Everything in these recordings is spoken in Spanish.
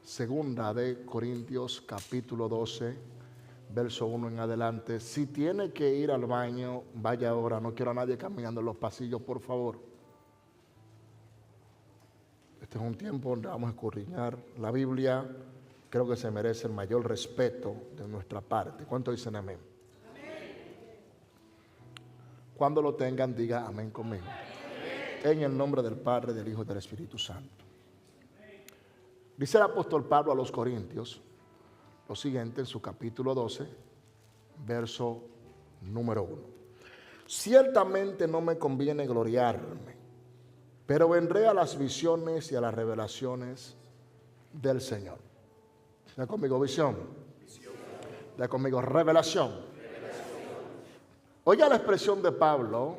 Segunda de Corintios capítulo 12, verso 1 en adelante. Si tiene que ir al baño, vaya ahora. No quiero a nadie caminando en los pasillos, por favor. Este es un tiempo donde vamos a escudriñar la Biblia. Creo que se merece el mayor respeto de nuestra parte. ¿Cuántos dicen amén? Amén. Cuando lo tengan, diga amén conmigo. Amén. En el nombre del Padre, del Hijo y del Espíritu Santo. Dice el apóstol Pablo a los Corintios lo siguiente en su capítulo 12, verso número 1. Ciertamente no me conviene gloriarme, pero vendré a las visiones y a las revelaciones del Señor. Da conmigo visión. Da conmigo revelación. Oiga la expresión de Pablo,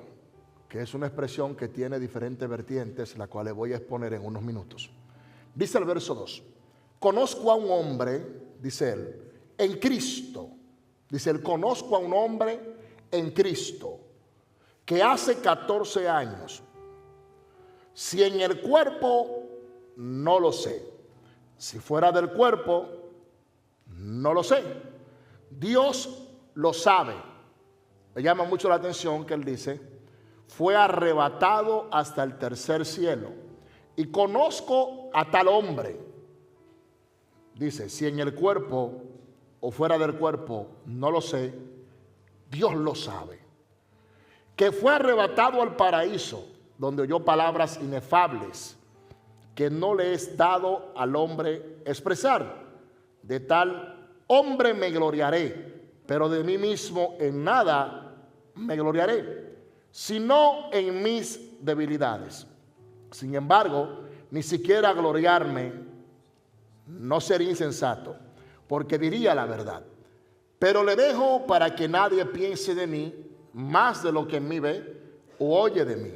que es una expresión que tiene diferentes vertientes, la cual le voy a exponer en unos minutos. Dice el verso 2, conozco a un hombre, dice él, en Cristo. Dice él, conozco a un hombre en Cristo, que hace 14 años, si en el cuerpo, no lo sé. Si fuera del cuerpo, no lo sé. Dios lo sabe. Me llama mucho la atención que él dice, fue arrebatado hasta el tercer cielo. Y conozco a tal hombre, dice, si en el cuerpo o fuera del cuerpo, no lo sé, Dios lo sabe, que fue arrebatado al paraíso, donde oyó palabras inefables, que no le es dado al hombre expresar. De tal hombre me gloriaré, pero de mí mismo en nada me gloriaré, sino en mis debilidades. Sin embargo, ni siquiera gloriarme no sería insensato, porque diría la verdad. Pero le dejo para que nadie piense de mí más de lo que en mí ve o oye de mí.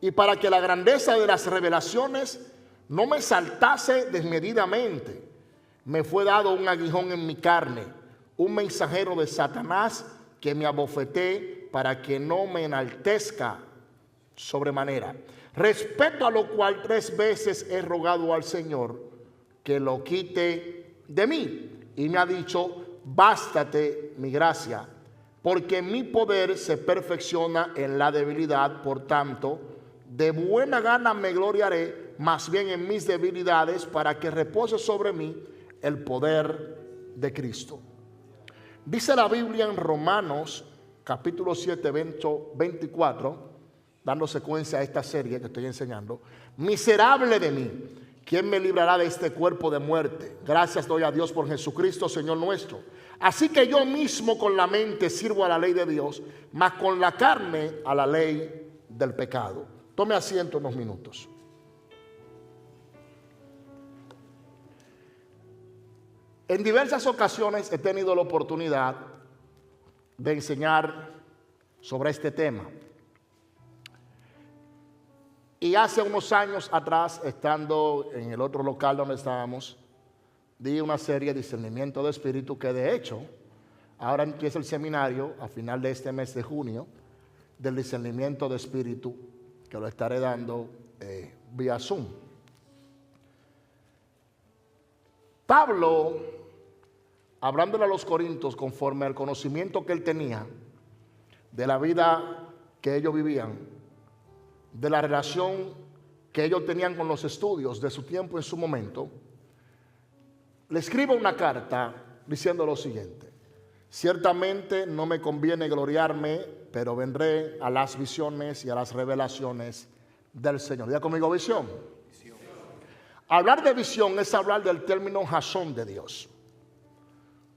Y para que la grandeza de las revelaciones no me saltase desmedidamente, me fue dado un aguijón en mi carne, un mensajero de Satanás que me abofeté para que no me enaltezca sobremanera. Respecto a lo cual 3 veces he rogado al Señor que lo quite de mí. Y me ha dicho, bástate mi gracia, porque mi poder se perfecciona en la debilidad. Por tanto, de buena gana me gloriaré, más bien en mis debilidades, para que repose sobre mí el poder de Cristo. Dice la Biblia en Romanos, capítulo 7, verso 24, dando secuencia a esta serie que estoy enseñando. Miserable de mí, ¿quién me librará de este cuerpo de muerte? Gracias doy a Dios por Jesucristo, Señor nuestro. Así que yo mismo con la mente sirvo a la ley de Dios, mas con la carne a la ley del pecado. Tome asiento unos minutos. En diversas ocasiones he tenido la oportunidad de enseñar sobre este tema. Y hace unos años atrás, estando en el otro local donde estábamos, di una serie de discernimiento de espíritu que de hecho, ahora empieza el seminario a final de este mes de junio del discernimiento de espíritu, que lo estaré dando vía Zoom. Pablo, hablándole a los corintios conforme al conocimiento que él tenía de la vida que ellos vivían, de la relación que ellos tenían con los estudios de su tiempo en su momento, le escribe una carta diciendo lo siguiente: ciertamente no me conviene gloriarme, pero vendré a las visiones y a las revelaciones del Señor. Diga conmigo visión. Hablar de visión es hablar del término jasón de Dios,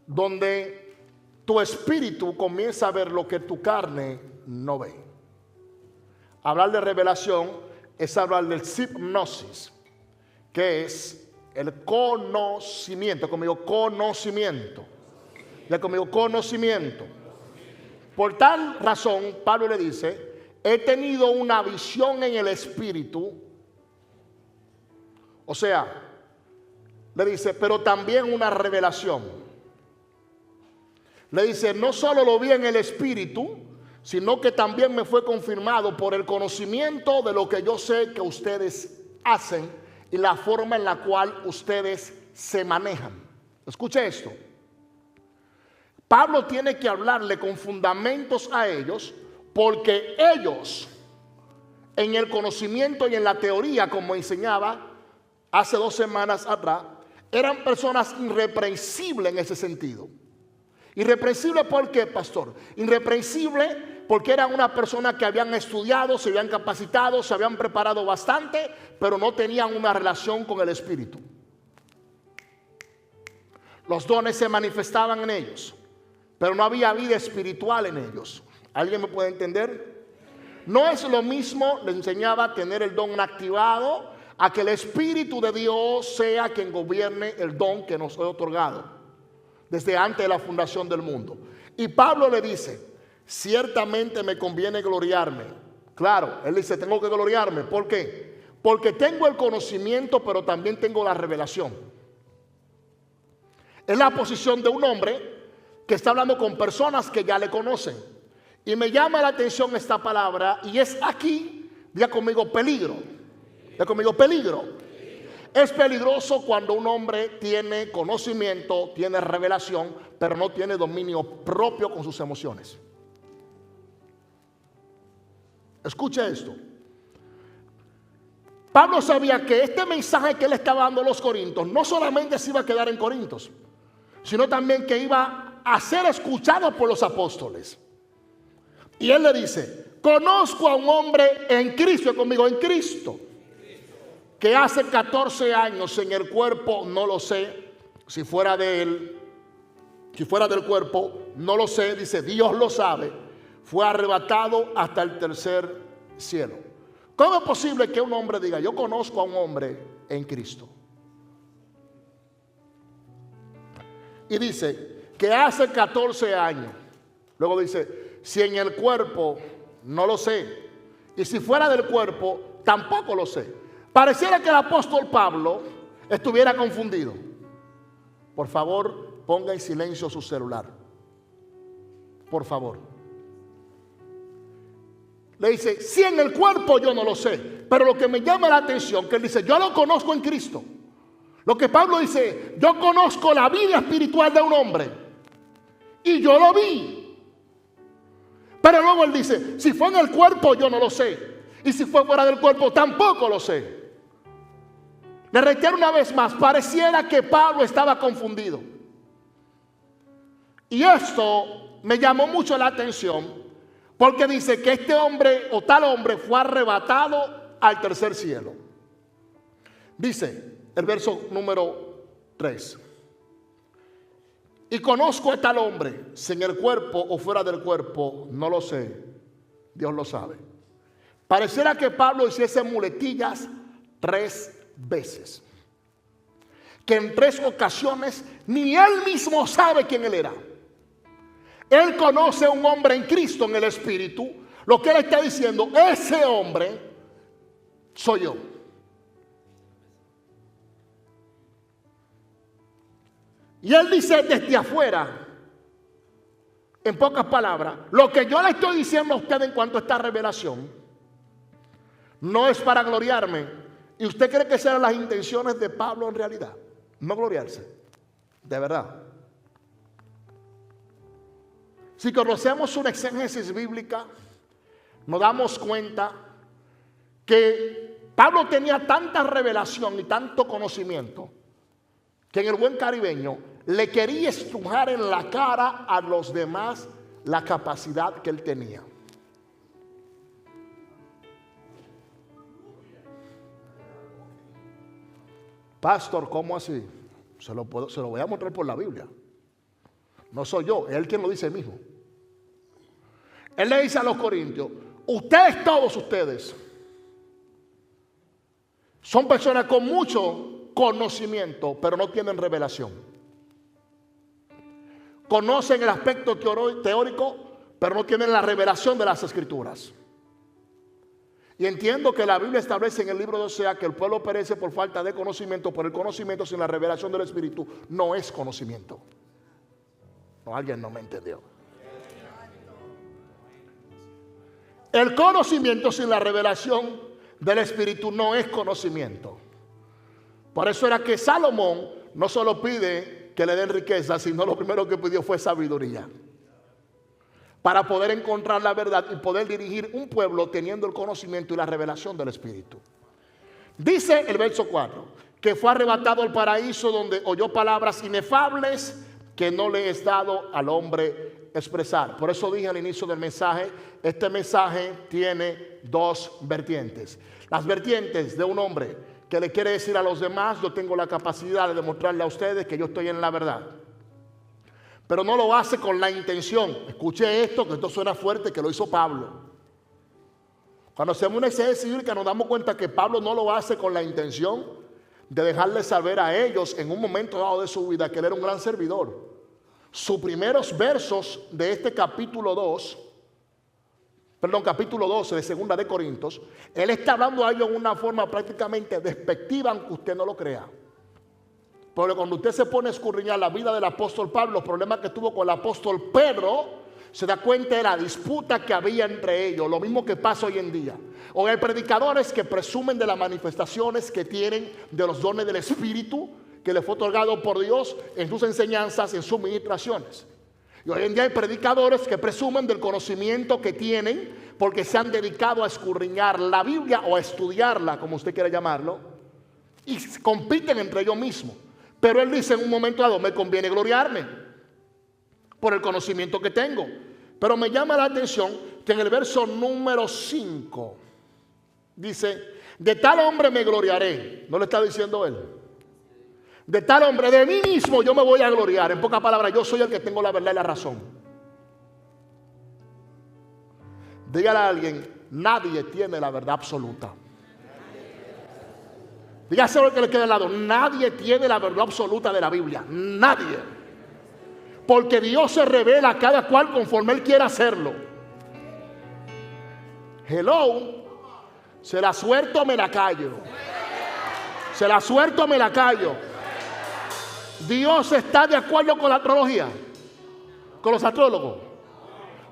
donde tu espíritu comienza a ver lo que tu carne no ve. Hablar de revelación es hablar del hipnosis, que es el conocimiento. Conmigo, conocimiento. Ya conmigo, conocimiento. Por tal razón, Pablo le dice, he tenido una visión en el espíritu. O sea, le dice, pero también una revelación. Le dice, no solo lo vi en el espíritu, sino que también me fue confirmado por el conocimiento de lo que yo sé que ustedes hacen y la forma en la cual ustedes se manejan. Escuche esto. Pablo tiene que hablarle con fundamentos a ellos, porque ellos, en el conocimiento y en la teoría, como enseñaba hace 2 semanas atrás, eran personas irreprensibles en ese sentido. Irreprensible, ¿por qué, pastor? Irreprensible porque eran una persona que habían estudiado, se habían capacitado, se habían preparado bastante, pero no tenían una relación con el Espíritu. Los dones se manifestaban en ellos, pero no había vida espiritual en ellos. ¿Alguien me puede entender? No es lo mismo, le enseñaba, tener el don activado a que el Espíritu de Dios sea quien gobierne el don que nos ha otorgado desde antes de la fundación del mundo. Y Pablo le dice, ciertamente me conviene gloriarme. Claro, él dice, tengo que gloriarme. ¿Por qué? Porque tengo el conocimiento, pero también tengo la revelación. Es la posición de un hombre que está hablando con personas que ya le conocen. Y me llama la atención esta palabra, y es aquí, diga conmigo, peligro. Diga conmigo, peligro. Es peligroso cuando un hombre tiene conocimiento, tiene revelación, pero no tiene dominio propio con sus emociones. Escuche esto. Pablo sabía que este mensaje que él estaba dando a los corintios no solamente se iba a quedar en Corintios, sino también que iba a ser escuchado por los apóstoles. Y él le dice, conozco a un hombre en Cristo, conmigo, en Cristo, que hace 14 años en el cuerpo, no lo sé, si fuera de él, si fuera del cuerpo, no lo sé, dice, Dios lo sabe, fue arrebatado hasta el tercer cielo. ¿Cómo es posible que un hombre diga, yo conozco a un hombre en Cristo? Y dice que hace 14 años, luego dice, si en el cuerpo, no lo sé, y si fuera del cuerpo, tampoco lo sé. Pareciera que el apóstol Pablo estuviera confundido. Por favor, ponga en silencio su celular. Por favor. Le dice, si en el cuerpo yo no lo sé, pero lo que me llama la atención, que él dice, yo lo conozco en Cristo. Lo que Pablo dice, yo conozco la vida espiritual de un hombre y yo lo vi. Pero luego él dice, si fue en el cuerpo yo no lo sé, y si fue fuera del cuerpo tampoco lo sé. Le reitero una vez más, pareciera que Pablo estaba confundido. Y esto me llamó mucho la atención, porque dice que este hombre o tal hombre fue arrebatado al tercer cielo. Dice el verso número 3. Y conozco a tal hombre, si en el cuerpo o fuera del cuerpo, no lo sé, Dios lo sabe. Pareciera que Pablo hiciese muletillas 3 veces, que en 3 ocasiones ni él mismo sabe quién él era. Él conoce a un hombre en Cristo, en el Espíritu. Lo que él está diciendo, ese hombre soy yo. Y él dice desde afuera, en pocas palabras, lo que yo le estoy diciendo a usted en cuanto a esta revelación no es para gloriarme. ¿Y usted cree que sean las intenciones de Pablo en realidad? No gloriarse, de verdad. Si conocemos una exégesis bíblica, nos damos cuenta que Pablo tenía tanta revelación y tanto conocimiento que en el buen caribeño le quería estrujar en la cara a los demás la capacidad que él tenía. Pastor, ¿cómo así? Se lo voy a mostrar por la Biblia. No soy yo, es él quien lo dice mismo. Él le dice a los corintios, ustedes, todos ustedes, son personas con mucho conocimiento, pero no tienen revelación. Conocen el aspecto teórico, pero no tienen la revelación de las Escrituras. Y entiendo que la Biblia establece en el libro de Osea que el pueblo perece por falta de conocimiento, pero el conocimiento sin la revelación del Espíritu no es conocimiento. No, alguien no me entendió. El conocimiento sin la revelación del Espíritu no es conocimiento. Por eso era que Salomón no solo pide que le den riqueza, sino lo primero que pidió fue sabiduría. Para poder encontrar la verdad y poder dirigir un pueblo teniendo el conocimiento y la revelación del Espíritu. Dice el verso 4, que fue arrebatado al paraíso donde oyó palabras inefables que no le es dado al hombre expresar. Por eso dije al inicio del mensaje, este mensaje tiene dos vertientes. Las vertientes de un hombre que le quiere decir a los demás: yo tengo la capacidad de demostrarle a ustedes que yo estoy en la verdad. Pero no lo hace con la intención. Escuche esto, que esto suena fuerte, que lo hizo Pablo. Cuando hacemos una exégesis bíblica nos damos cuenta que Pablo no lo hace con la intención de dejarles saber a ellos en un momento dado de su vida que él era un gran servidor. Sus primeros versos de este capítulo 12 de Segunda de Corintios, él está hablando a ellos en una forma prácticamente despectiva, aunque usted no lo crea. Porque cuando usted se pone a escudriñar la vida del apóstol Pablo, los problemas que tuvo con el apóstol Pedro, se da cuenta de la disputa que había entre ellos. Lo mismo que pasa hoy en día. O hay predicadores que presumen de las manifestaciones que tienen, de los dones del Espíritu que les fue otorgado por Dios en sus enseñanzas, en sus ministraciones. Y hoy en día hay predicadores que presumen del conocimiento que tienen porque se han dedicado a escudriñar la Biblia o a estudiarla, como usted quiera llamarlo, y compiten entre ellos mismos. Pero él dice en un momento dado: me conviene gloriarme por el conocimiento que tengo. Pero me llama la atención que en el verso número 5 dice: de tal hombre me gloriaré. ¿No le está diciendo él? De tal hombre, de mí mismo yo me voy a gloriar. En pocas palabras, yo soy el que tengo la verdad y la razón. Dígale a alguien: nadie tiene la verdad absoluta. Dígase lo que le queda al lado: nadie tiene la verdad absoluta de la Biblia. Nadie. Porque Dios se revela a cada cual conforme Él quiera hacerlo. Hello. Se la suelto o me la callo. Se la suelto o me la callo. Dios está de acuerdo con la astrología, con los astrólogos,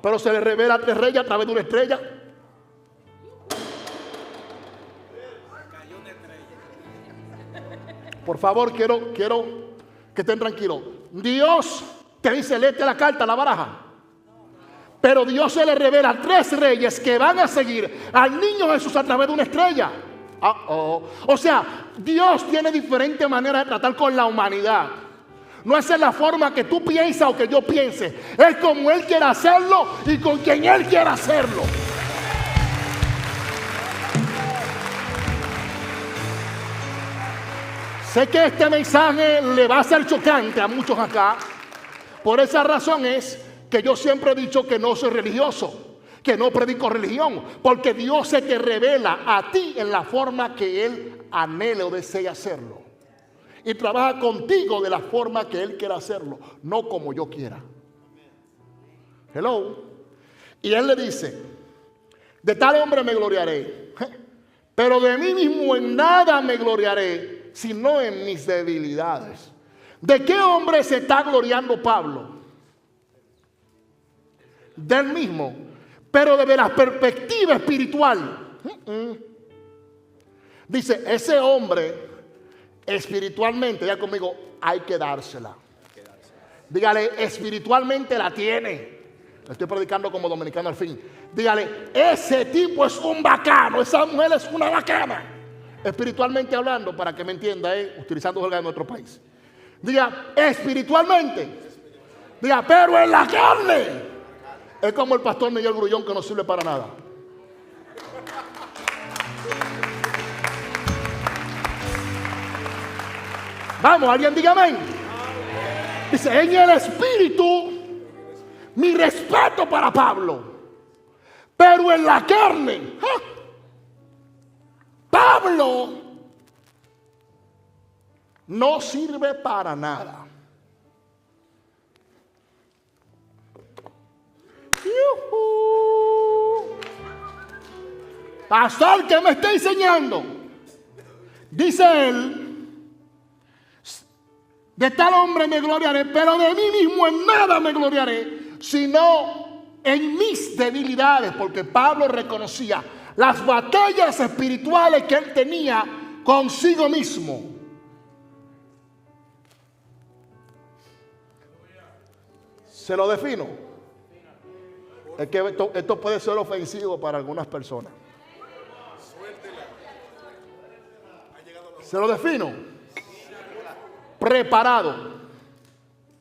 pero se le revela a tres reyes a través de una estrella. Por favor, quiero que estén tranquilos. Dios te dice: léete la carta, la baraja. Pero Dios se le revela a tres reyes que van a seguir al niño Jesús a través de una estrella. O sea, Dios tiene diferentes maneras de tratar con la humanidad. No es en la forma que tú piensas o que yo piense. Es como Él quiere hacerlo y con quien Él quiera hacerlo. Sé que este mensaje le va a ser chocante a muchos acá. Por esa razón es que yo siempre he dicho que no soy religioso, que no predico religión, porque Dios se te revela a ti en la forma que Él anhele o desee hacerlo. Y trabaja contigo de la forma que Él quiera hacerlo, no como yo quiera. Hello. Y Él le dice: de tal hombre me gloriaré, pero de mí mismo en nada me gloriaré, sino en mis debilidades. ¿De qué hombre se está gloriando Pablo? Del mismo, pero desde la perspectiva espiritual. Dice: ese hombre espiritualmente, ya conmigo, hay que dársela. Dígale: espiritualmente la tiene. Estoy predicando como dominicano al fin. Dígale: ese tipo es un bacano, esa mujer es una bacana. Espiritualmente hablando, para que me entienda, utilizando jerga de nuestro país. Diga: espiritualmente. Diga: pero en la carne. Es como el pastor Miguel Grullón, que no sirve para nada. Vamos, alguien diga amén. Dice: en el espíritu, mi respeto para Pablo, pero en la carne, Pablo no sirve para nada. Pastor, ¿qué me está enseñando? Dice él: de tal hombre me gloriaré, pero de mí mismo en nada me gloriaré, sino en mis debilidades. Porque Pablo reconocía las batallas espirituales que él tenía consigo mismo. Se lo defino. Es que esto puede ser ofensivo para algunas personas. Se lo defino. Preparado.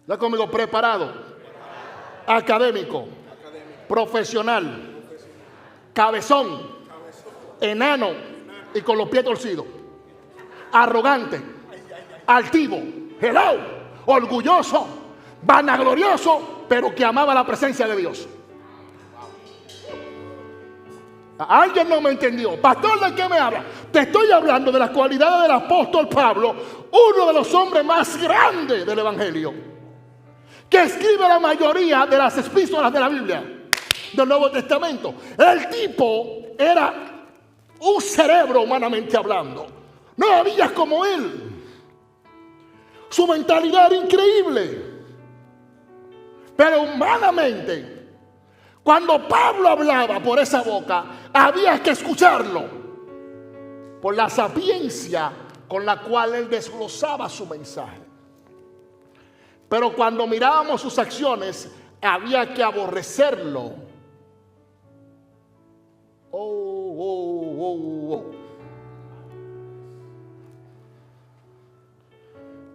Ya conmigo, preparado. Académico. Profesional. Cabezón. Enano y con los pies torcidos. Arrogante. Altivo. Hello. Orgulloso. Vanaglorioso, pero que amaba la presencia de Dios. Alguien no me entendió. Pastor, ¿de qué me habla? Te estoy hablando de las cualidades del apóstol Pablo, uno de los hombres más grandes del evangelio, que escribe la mayoría de las epístolas de la Biblia, del Nuevo Testamento. El tipo era un cerebro humanamente hablando. No había como él. Su mentalidad era increíble. Pero humanamente, cuando Pablo hablaba por esa boca, había que escucharlo por la sapiencia con la cual él desglosaba su mensaje. Pero cuando mirábamos sus acciones, había que aborrecerlo.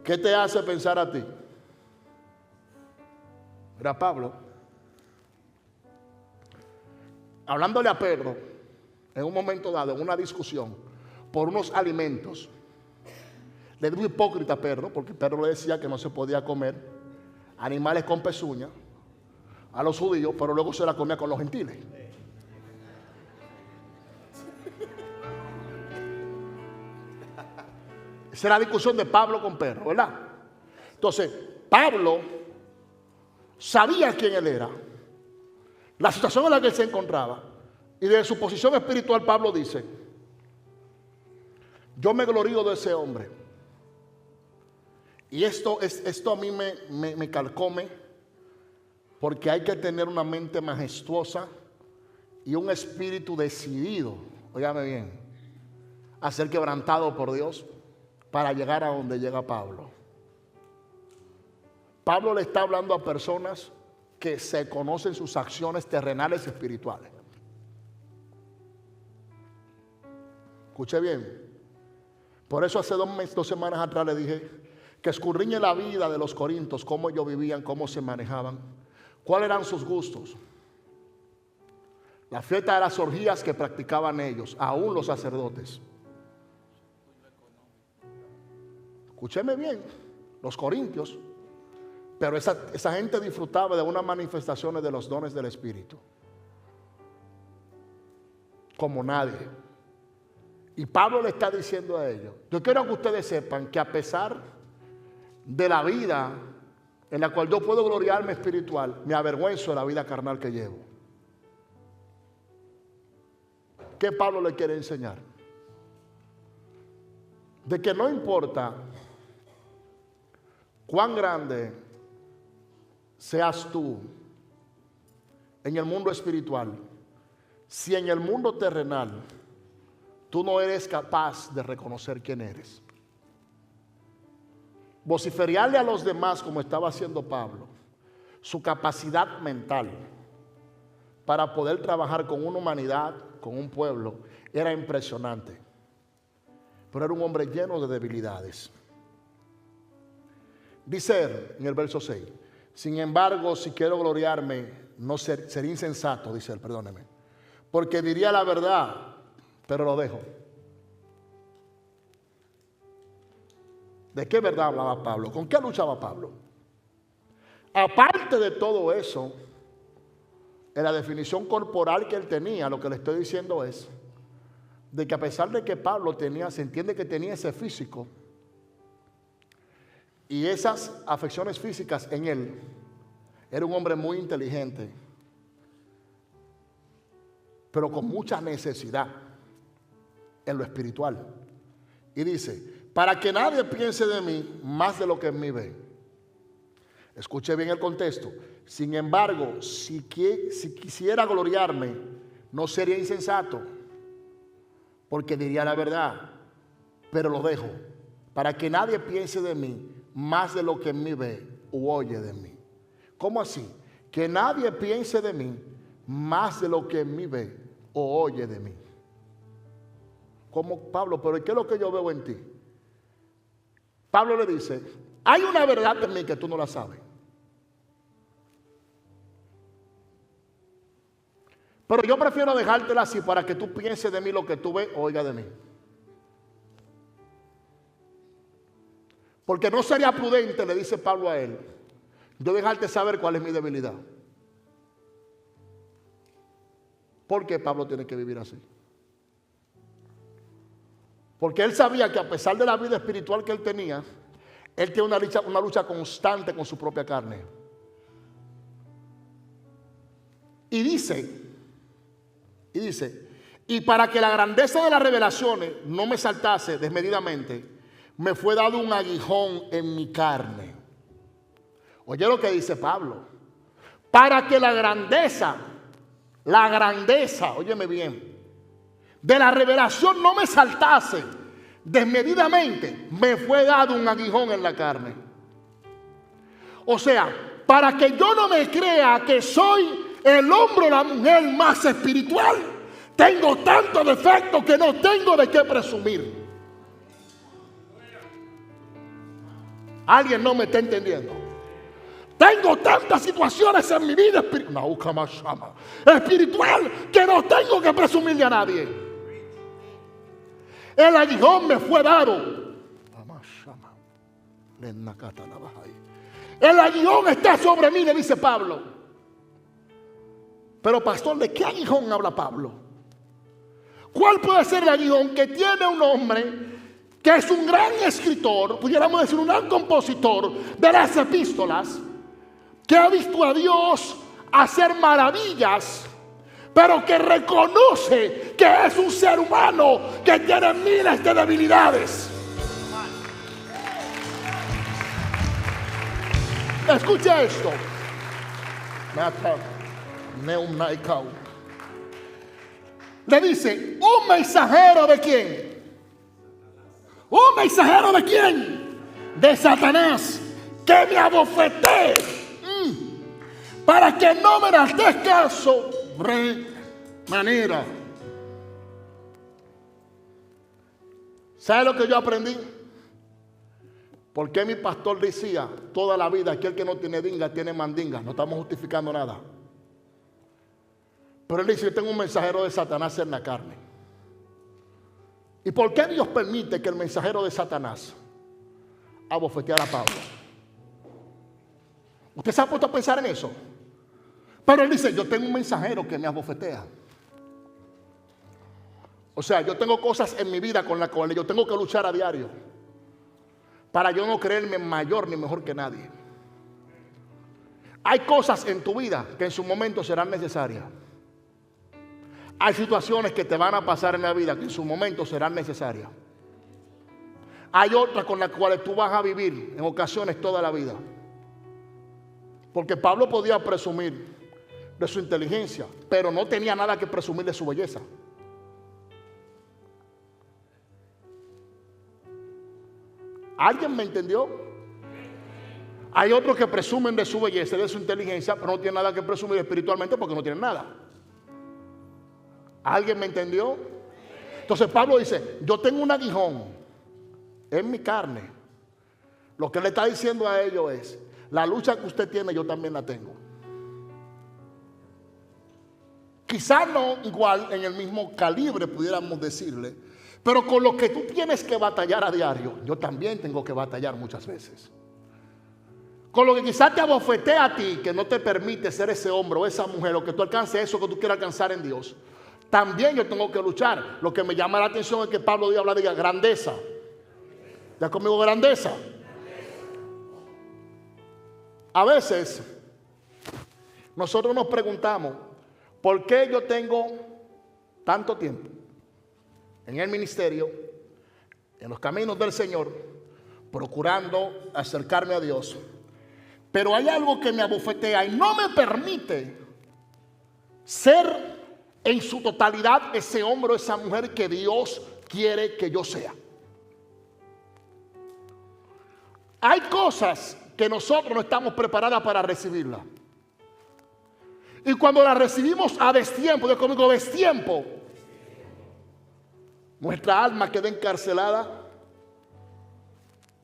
¿Qué te hace pensar a ti? Era Pablo hablándole a Pedro en un momento dado, en una discusión por unos alimentos. Le dijo hipócrita a Pedro, porque Pedro le decía que no se podía comer animales con pezuña a los judíos, pero luego se la comía con los gentiles. Esa era la discusión de Pablo con Pedro, ¿verdad? Entonces, Pablo sabía quién él era, la situación en la que él se encontraba, y desde su posición espiritual Pablo dice: yo me glorío de ese hombre. Y esto a mí me calcome, porque hay que tener una mente majestuosa y un espíritu decidido, óigame bien, a ser quebrantado por Dios para llegar a donde llega Pablo. Pablo le está hablando a personas que se conocen sus acciones terrenales y espirituales. Escuche bien. Por eso hace 2 semanas atrás le dije que escudriñe la vida de los corintios, cómo ellos vivían, cómo se manejaban, cuáles eran sus gustos. La fiesta de las orgías que practicaban ellos, aún los sacerdotes. Escúcheme bien, los corintios. Pero esa gente disfrutaba de unas manifestaciones de los dones del Espíritu como nadie. Y Pablo le está diciendo a ellos: yo quiero que ustedes sepan que a pesar de la vida en la cual yo puedo gloriarme espiritual, me avergüenzo de la vida carnal que llevo. ¿Qué Pablo le quiere enseñar? De que no importa cuán grande seas tú en el mundo espiritual, si en el mundo terrenal tú no eres capaz de reconocer quién eres, vociferarle a los demás como estaba haciendo Pablo, su capacidad mental para poder trabajar con una humanidad, con un pueblo, era impresionante. Pero era un hombre lleno de debilidades. Dice él en el verso 6: sin embargo, si quiero gloriarme, no sería insensato, dice él, perdóneme, porque diría la verdad, pero lo dejo. ¿De qué verdad hablaba Pablo? ¿Con qué luchaba Pablo? Aparte de todo eso, en la definición corporal que él tenía, lo que le estoy diciendo es de que a pesar de que Pablo se entiende que tenía ese físico y esas afecciones físicas en él, era un hombre muy inteligente, pero con mucha necesidad en lo espiritual. Y dice: para que nadie piense de mí más de lo que en mí ve. Escuche bien el contexto. Sin embargo, si quisiera gloriarme, no sería insensato, porque diría la verdad, pero lo dejo, para que nadie piense de mí más de lo que en mí ve u oye de mí. ¿Cómo así? que nadie piense de mí más de lo que en mí ve o oye de mí. Como Pablo, pero ¿qué es lo que yo veo en ti? Pablo le dice, hay una verdad en mí que tú no la sabes. Pero yo prefiero dejártela así para que tú pienses de mí lo que tú ves o oigas de mí. Porque no sería prudente, le dice Pablo a él, yo dejarte saber cuál es mi debilidad. ¿Por qué Pablo tiene que vivir así? Porque él sabía que a pesar de la vida espiritual que él tenía, él tiene una lucha constante con su propia carne. Y dice, y para que la grandeza de las revelaciones no me saltase desmedidamente, me fue dado un aguijón en mi carne. Oye lo que dice Pablo. Para que la grandeza, óyeme bien, de la revelación no me saltase desmedidamente, me fue dado un aguijón en la carne. O sea, para que yo no me crea que soy el hombre o la mujer más espiritual, tengo tantos defectos que no tengo de qué presumir. Alguien no me está entendiendo. Tengo tantas situaciones en mi vida espiritual que no tengo que presumirle a nadie. El aguijón me fue dado. El aguijón está sobre mí, le dice Pablo. Pero pastor, ¿de qué aguijón habla Pablo? ¿Cuál puede ser el aguijón que tiene un hombre que es un gran escritor, pudiéramos decir un gran compositor de las epístolas, que ha visto a Dios hacer maravillas, pero que reconoce que es un ser humano que tiene miles de debilidades? Escucha esto. Le dice, ¿un mensajero de quién? ¿Un mensajero de quién? De Satanás, que me abofetee, para que no me das caso manera. ¿Sabe lo que yo aprendí? Porque mi pastor decía toda la vida, aquel que no tiene dinga tiene mandinga. No estamos justificando nada. Pero él dice, yo tengo un mensajero de Satanás en la carne. ¿Y por qué Dios permite que el mensajero de Satanás abofeteara a Pablo? ¿Usted se ha puesto a pensar en eso? Pero él dice, yo tengo un mensajero que me abofetea. O sea, yo tengo cosas en mi vida con las cuales yo tengo que luchar a diario para yo no creerme mayor ni mejor que nadie. Hay cosas en tu vida que en su momento serán necesarias. Hay situaciones que te van a pasar en la vida que en su momento serán necesarias. Hay otras con las cuales tú vas a vivir en ocasiones toda la vida. Porque Pablo podía presumir de su inteligencia, pero no tenía nada que presumir de su belleza. ¿Alguien me entendió? Hay otros que presumen de su belleza y de su inteligencia, pero no tienen nada que presumir espiritualmente porque no tienen nada. ¿Alguien me entendió? Entonces Pablo dice, yo tengo un aguijón en mi carne. Lo que le está diciendo a ellos es, la lucha que usted tiene yo también la tengo. Quizás no igual en el mismo calibre pudiéramos decirle, pero con lo que tú tienes que batallar a diario, yo también tengo que batallar muchas veces. Con lo que quizás te abofetea a ti, que no te permite ser ese hombre o esa mujer, o que tú alcances eso que tú quieras alcanzar en Dios, también yo tengo que luchar. Lo que me llama la atención es que Pablo habla de grandeza. ¿Ya conmigo grandeza? A veces nosotros nos preguntamos, ¿por qué yo tengo tanto tiempo en el ministerio, en los caminos del Señor, procurando acercarme a Dios? Pero hay algo que me abofetea y no me permite ser en su totalidad ese hombre o esa mujer que Dios quiere que yo sea. Hay cosas que nosotros no estamos preparados para recibirlas. Y cuando la recibimos a destiempo, de conmigo, destiempo, nuestra alma queda encarcelada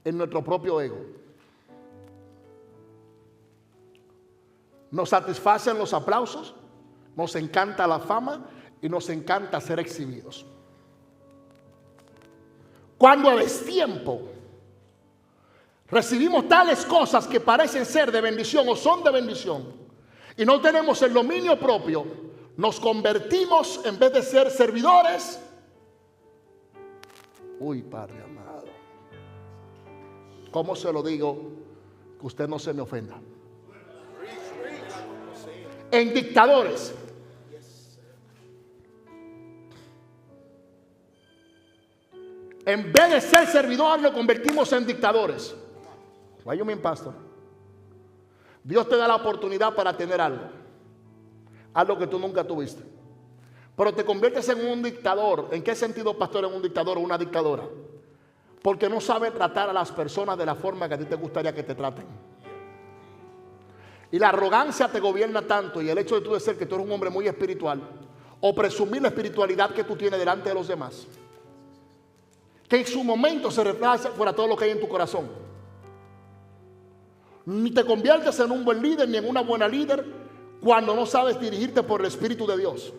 en nuestro propio ego. Nos satisfacen los aplausos, nos encanta la fama y nos encanta ser exhibidos. Cuando a destiempo recibimos tales cosas que parecen ser de bendición o son de bendición y no tenemos el dominio propio, nos convertimos, en vez de ser servidores, Padre amado, ¿cómo se lo digo? Que usted no se me ofenda. En dictadores. En vez de ser servidores, nos convertimos en dictadores. Why you mean, pastor? Dios te da la oportunidad para tener algo que tú nunca tuviste, pero te conviertes en un dictador. ¿En qué sentido, pastor, en un dictador o una dictadora? Porque no sabes tratar a las personas de la forma que a ti te gustaría que te traten. Y la arrogancia te gobierna tanto, y el hecho de tú decir que tú eres un hombre muy espiritual, o presumir la espiritualidad que tú tienes delante de los demás, que en su momento se refleja fuera todo lo que hay en tu corazón. Ni te conviertes en un buen líder ni en una buena líder cuando no sabes dirigirte por el Espíritu de Dios.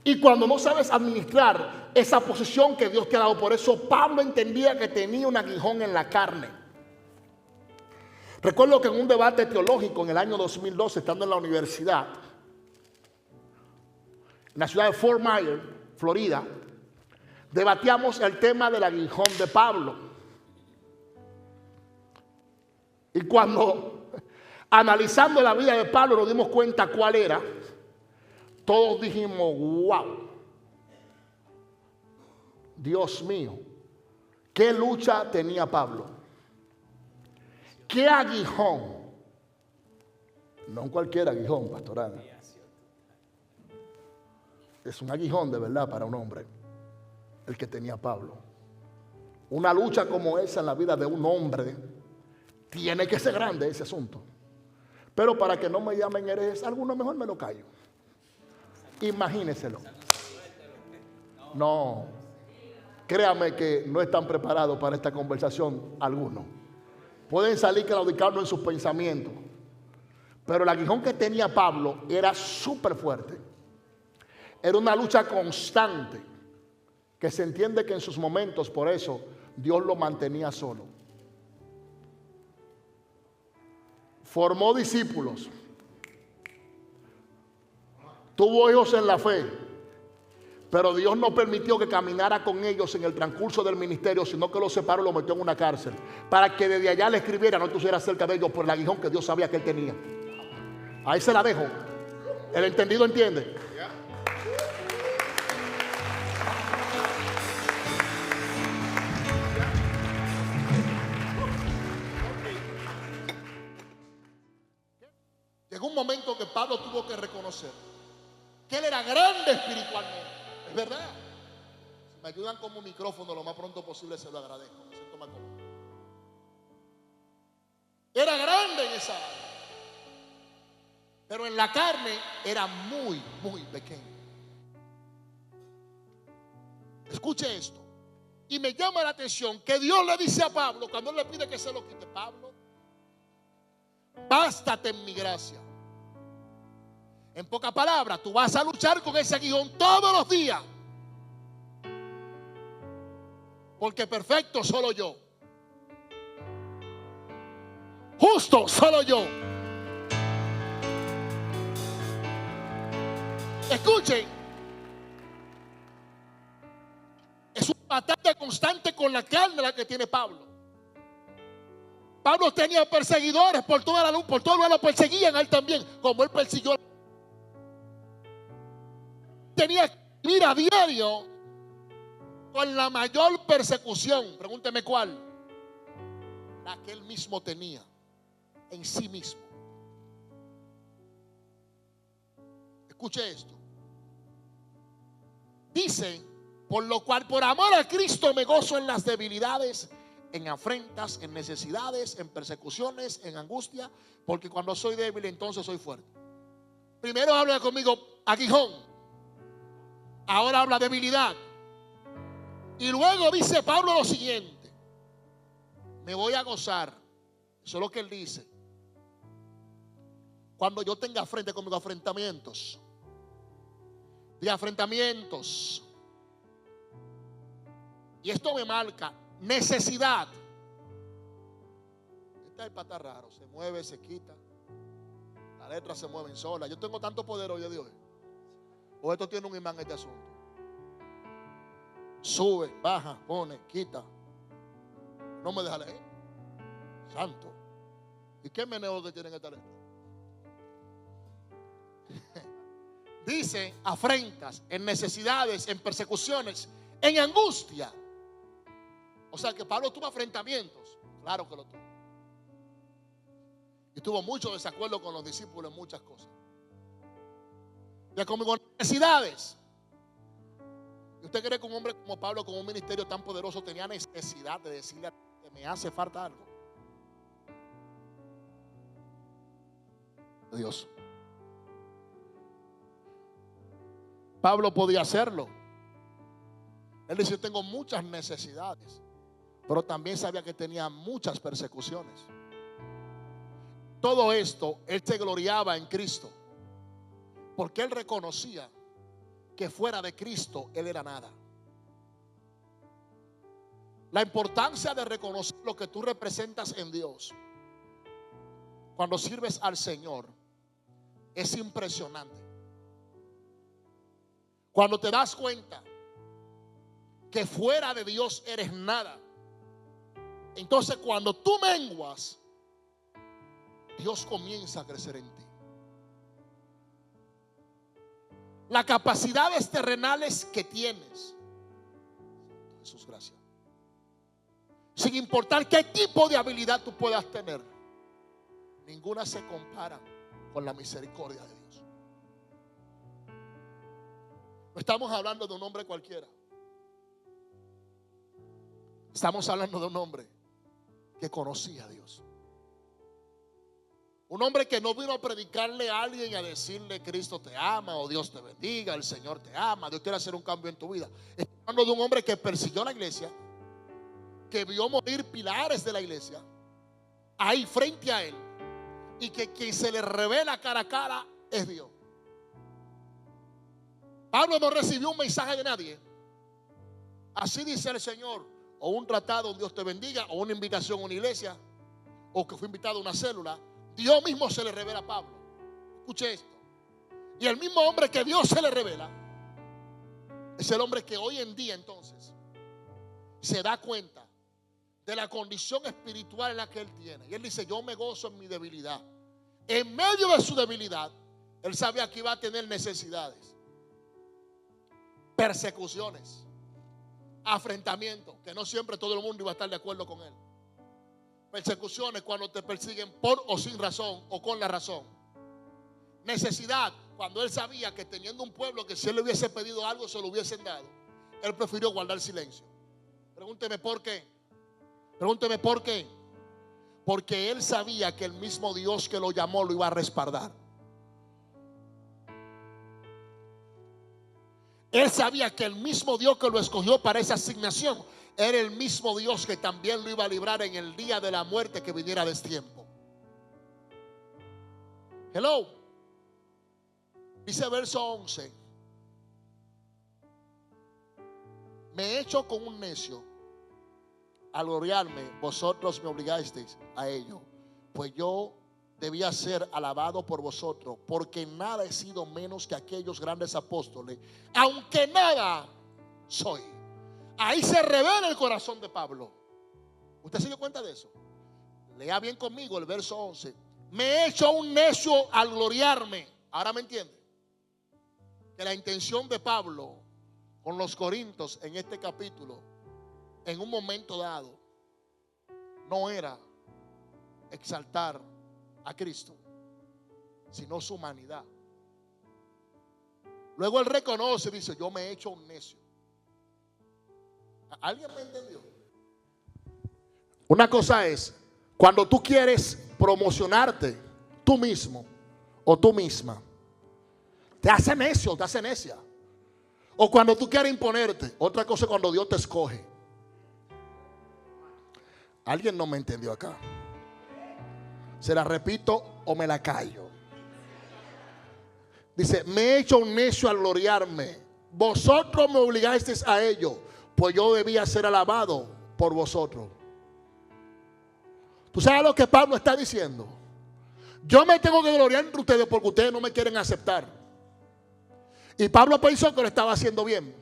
Y cuando no sabes administrar esa posición que Dios te ha dado. Por eso Pablo entendía que tenía un aguijón en la carne. Recuerdo que en un debate teológico en el año 2012, estando en la universidad, en la ciudad de Fort Myers, Florida, debatíamos el tema del aguijón de Pablo. Y cuando analizando la vida de Pablo nos dimos cuenta cuál era, todos dijimos, wow, Dios mío, qué lucha tenía Pablo, qué aguijón. No cualquier aguijón, pastoral. Es un aguijón de verdad para un hombre el que tenía Pablo. Una lucha como esa en la vida de un hombre tiene que ser grande, ese asunto. Pero para que no me llamen herejes, alguno mejor me lo callo. Imagíneselo. No, créame que no están preparados para esta conversación algunos. Pueden salir claudicando en sus pensamientos. Pero el aguijón que tenía Pablo era súper fuerte. Era una lucha constante, que se entiende que en sus momentos, por eso, Dios lo mantenía solo. Formó discípulos. Tuvo hijos en la fe. Pero Dios no permitió que caminara con ellos en el transcurso del ministerio, sino que los separó y los metió en una cárcel. Para que desde allá le escribiera, no estuviera cerca de ellos por el aguijón que Dios sabía que él tenía. Ahí se la dejo. El entendido entiende. Llegó un momento que Pablo tuvo que reconocer que él era grande espiritualmente. Es verdad. Si me ayudan como un micrófono lo más pronto posible, se lo agradezco. Me siento más cómodo. Era grande en esa área, pero en la carne era muy, muy pequeño. Escuche esto. Y me llama la atención que Dios le dice a Pablo, cuando él le pide que se lo quite: Pablo, bástate en mi gracia. En pocas palabras, tú vas a luchar con ese aguijón todos los días. Porque perfecto solo yo. Justo solo yo. Escuchen. Es una batalla constante con la carne la que tiene Pablo. Pablo tenía perseguidores por toda la luz, por todo lo perseguían a él también, como él persiguió. Tenía que ir a diario con la mayor persecución. Pregúnteme cuál. La que él mismo tenía en sí mismo. Escuche esto. Dice: por lo cual, por amor a Cristo, me gozo en las debilidades, en afrentas, en necesidades, en persecuciones, en angustia, porque cuando soy débil, entonces soy fuerte. Primero habla conmigo aguijón. Ahora habla debilidad. Y luego dice Pablo lo siguiente: me voy a gozar. Eso es lo que él dice. Cuando yo tenga frente conmigo afrentamientos. De afrentamientos. Y esto me marca necesidad. Esta es pata raro. Se mueve, se quita. Las letras se mueven solas. Yo tengo tanto poder hoy de Dios. O esto tiene un imán este asunto. Sube, baja, pone, quita. No me deja leer. Santo. ¿Y qué meneo que tienen esta letra? Dice afrentas, en necesidades, en persecuciones, en angustia. O sea que Pablo tuvo afrentamientos. Claro que lo tuvo. Y tuvo mucho desacuerdo con los discípulos en muchas cosas. Ya conmigo, necesidades. ¿Y usted cree que un hombre como Pablo, con un ministerio tan poderoso, tenía necesidad de decirle a Dios que me hace falta algo? Dios. Pablo podía hacerlo. Él dice: yo tengo muchas necesidades, pero también sabía que tenía muchas persecuciones. Todo esto, él se gloriaba en Cristo, porque él reconocía que fuera de Cristo él era nada. La importancia de reconocer lo que tú representas en Dios cuando sirves al Señor es impresionante. Cuando te das cuenta que fuera de Dios eres nada, entonces cuando tú menguas, Dios comienza a crecer en ti. Las capacidades terrenales que tienes, Jesús, gracias, sin importar qué tipo de habilidad tú puedas tener, ninguna se compara con la misericordia de Dios. No estamos hablando de un hombre cualquiera. Estamos hablando de un hombre que conocía a Dios. Un hombre que no vino a predicarle a alguien y a decirle: Cristo te ama, o Dios te bendiga, el Señor te ama, Dios quiere hacer un cambio en tu vida. Estamos hablando de un hombre que persiguió la iglesia, que vio morir pilares de la iglesia ahí frente a él, y que quien se le revela cara a cara es Dios. Pablo no recibió un mensaje de nadie. Así dice el Señor, o un tratado, Dios te bendiga, o una invitación a una iglesia, o que fue invitado a una célula. Dios mismo se le revela a Pablo. Escuche esto. Y el mismo hombre que Dios se le revela es el hombre que hoy en día entonces se da cuenta de la condición espiritual en la que él tiene. Y él dice: yo me gozo en mi debilidad. En medio de su debilidad, él sabía que iba a tener necesidades, persecuciones, afrentamientos, que no siempre todo el mundo iba a estar de acuerdo con él. Persecuciones cuando te persiguen por o sin razón o con la razón. Necesidad cuando él sabía que teniendo un pueblo que si él le hubiese pedido algo se lo hubiesen dado, él prefirió guardar silencio. Pregúnteme por qué. Pregúnteme por qué. Porque él sabía que el mismo Dios que lo llamó lo iba a respaldar. Él sabía que el mismo Dios que lo escogió para esa asignación era el mismo Dios que también lo iba a librar en el día de la muerte que viniera a destiempo. Hello. Dice verso 11: me he hecho con un necio al gloriarme, vosotros me obligasteis a ello, pues yo debía ser alabado por vosotros, porque nada he sido menos que aquellos grandes apóstoles, aunque nada soy. Ahí se revela el corazón de Pablo. ¿Usted se dio cuenta de eso? Lea bien conmigo el verso 11. Me he hecho un necio al gloriarme. Ahora me entiende que la intención de Pablo con los corintios en este capítulo, en un momento dado, no era exaltar a Cristo, sino su humanidad. Luego él reconoce y dice: yo me he hecho un necio. ¿Alguien me entendió? Una cosa es cuando tú quieres promocionarte tú mismo o tú misma, Te hace necio, te hace necia. O cuando tú quieres imponerte. Otra cosa es cuando Dios te escoge. Alguien no me entendió acá. ¿Se la repito o me la callo? Dice, me he hecho un necio al gloriarme. Vosotros me obligasteis a ello, pues yo debía ser alabado por vosotros. ¿Tú sabes lo que Pablo está diciendo? Yo me tengo que gloriar entre ustedes porque ustedes no me quieren aceptar. Y Pablo pensó que lo estaba haciendo bien.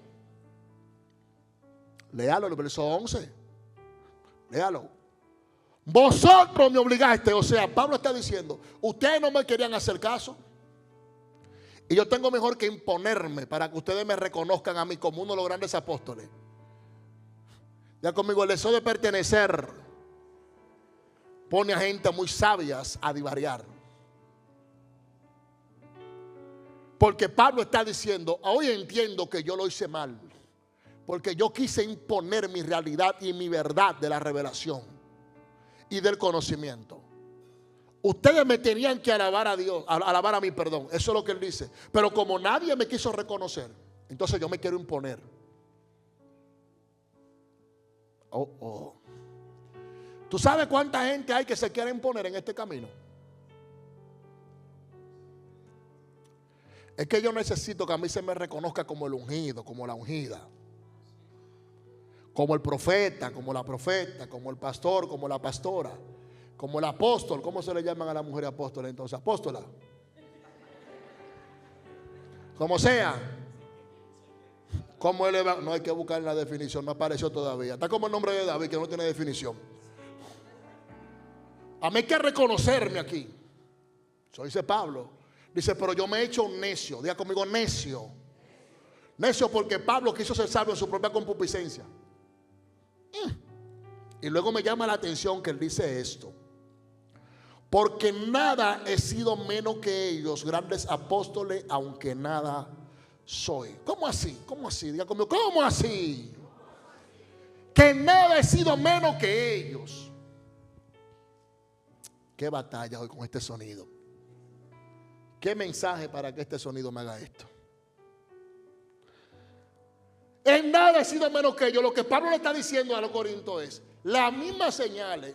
Léalo en el verso 11. Léalo. Vosotros me obligasteis. O sea, Pablo está diciendo, ustedes no me querían hacer caso. Y yo tengo mejor que imponerme para que ustedes me reconozcan a mí como uno de los grandes apóstoles. Ya conmigo, el deseo de pertenecer pone a gente muy sabias a divariar. Porque Pablo está diciendo, hoy entiendo que yo lo hice mal. Porque yo quise imponer mi realidad y mi verdad de la revelación y del conocimiento. Ustedes me tenían que alabar a Dios, alabar a mí, perdón. Eso es lo que él dice. Pero como nadie me quiso reconocer, entonces yo me quiero imponer. ¿Tú sabes cuánta gente hay que se quiere imponer en este camino? Es que yo necesito que a mí se me reconozca como el ungido, como la ungida, como el profeta, como la profeta, como el pastor, como la pastora, como el apóstol. ¿Cómo se le llaman a la mujer apóstola entonces? Apóstola. Como sea. Como el no hay que buscar la definición, no apareció todavía. Está como el nombre de David que no tiene definición. A mí hay que reconocerme aquí. Eso dice Pablo. Dice, pero yo me he hecho un necio. Diga conmigo, necio. Necio porque Pablo quiso ser sabio en su propia concupiscencia. Y luego me llama la atención que él dice esto. Porque nada he sido menos que ellos, grandes apóstoles, aunque nada soy. ¿Cómo así? ¿Cómo así? Diga conmigo, ¿cómo así? Que nada he sido menos que ellos. Qué batalla hoy con este sonido. Qué mensaje para que este sonido me haga esto. En nada he sido menos que ellos. Lo que Pablo le está diciendo a los corintios es, las mismas señales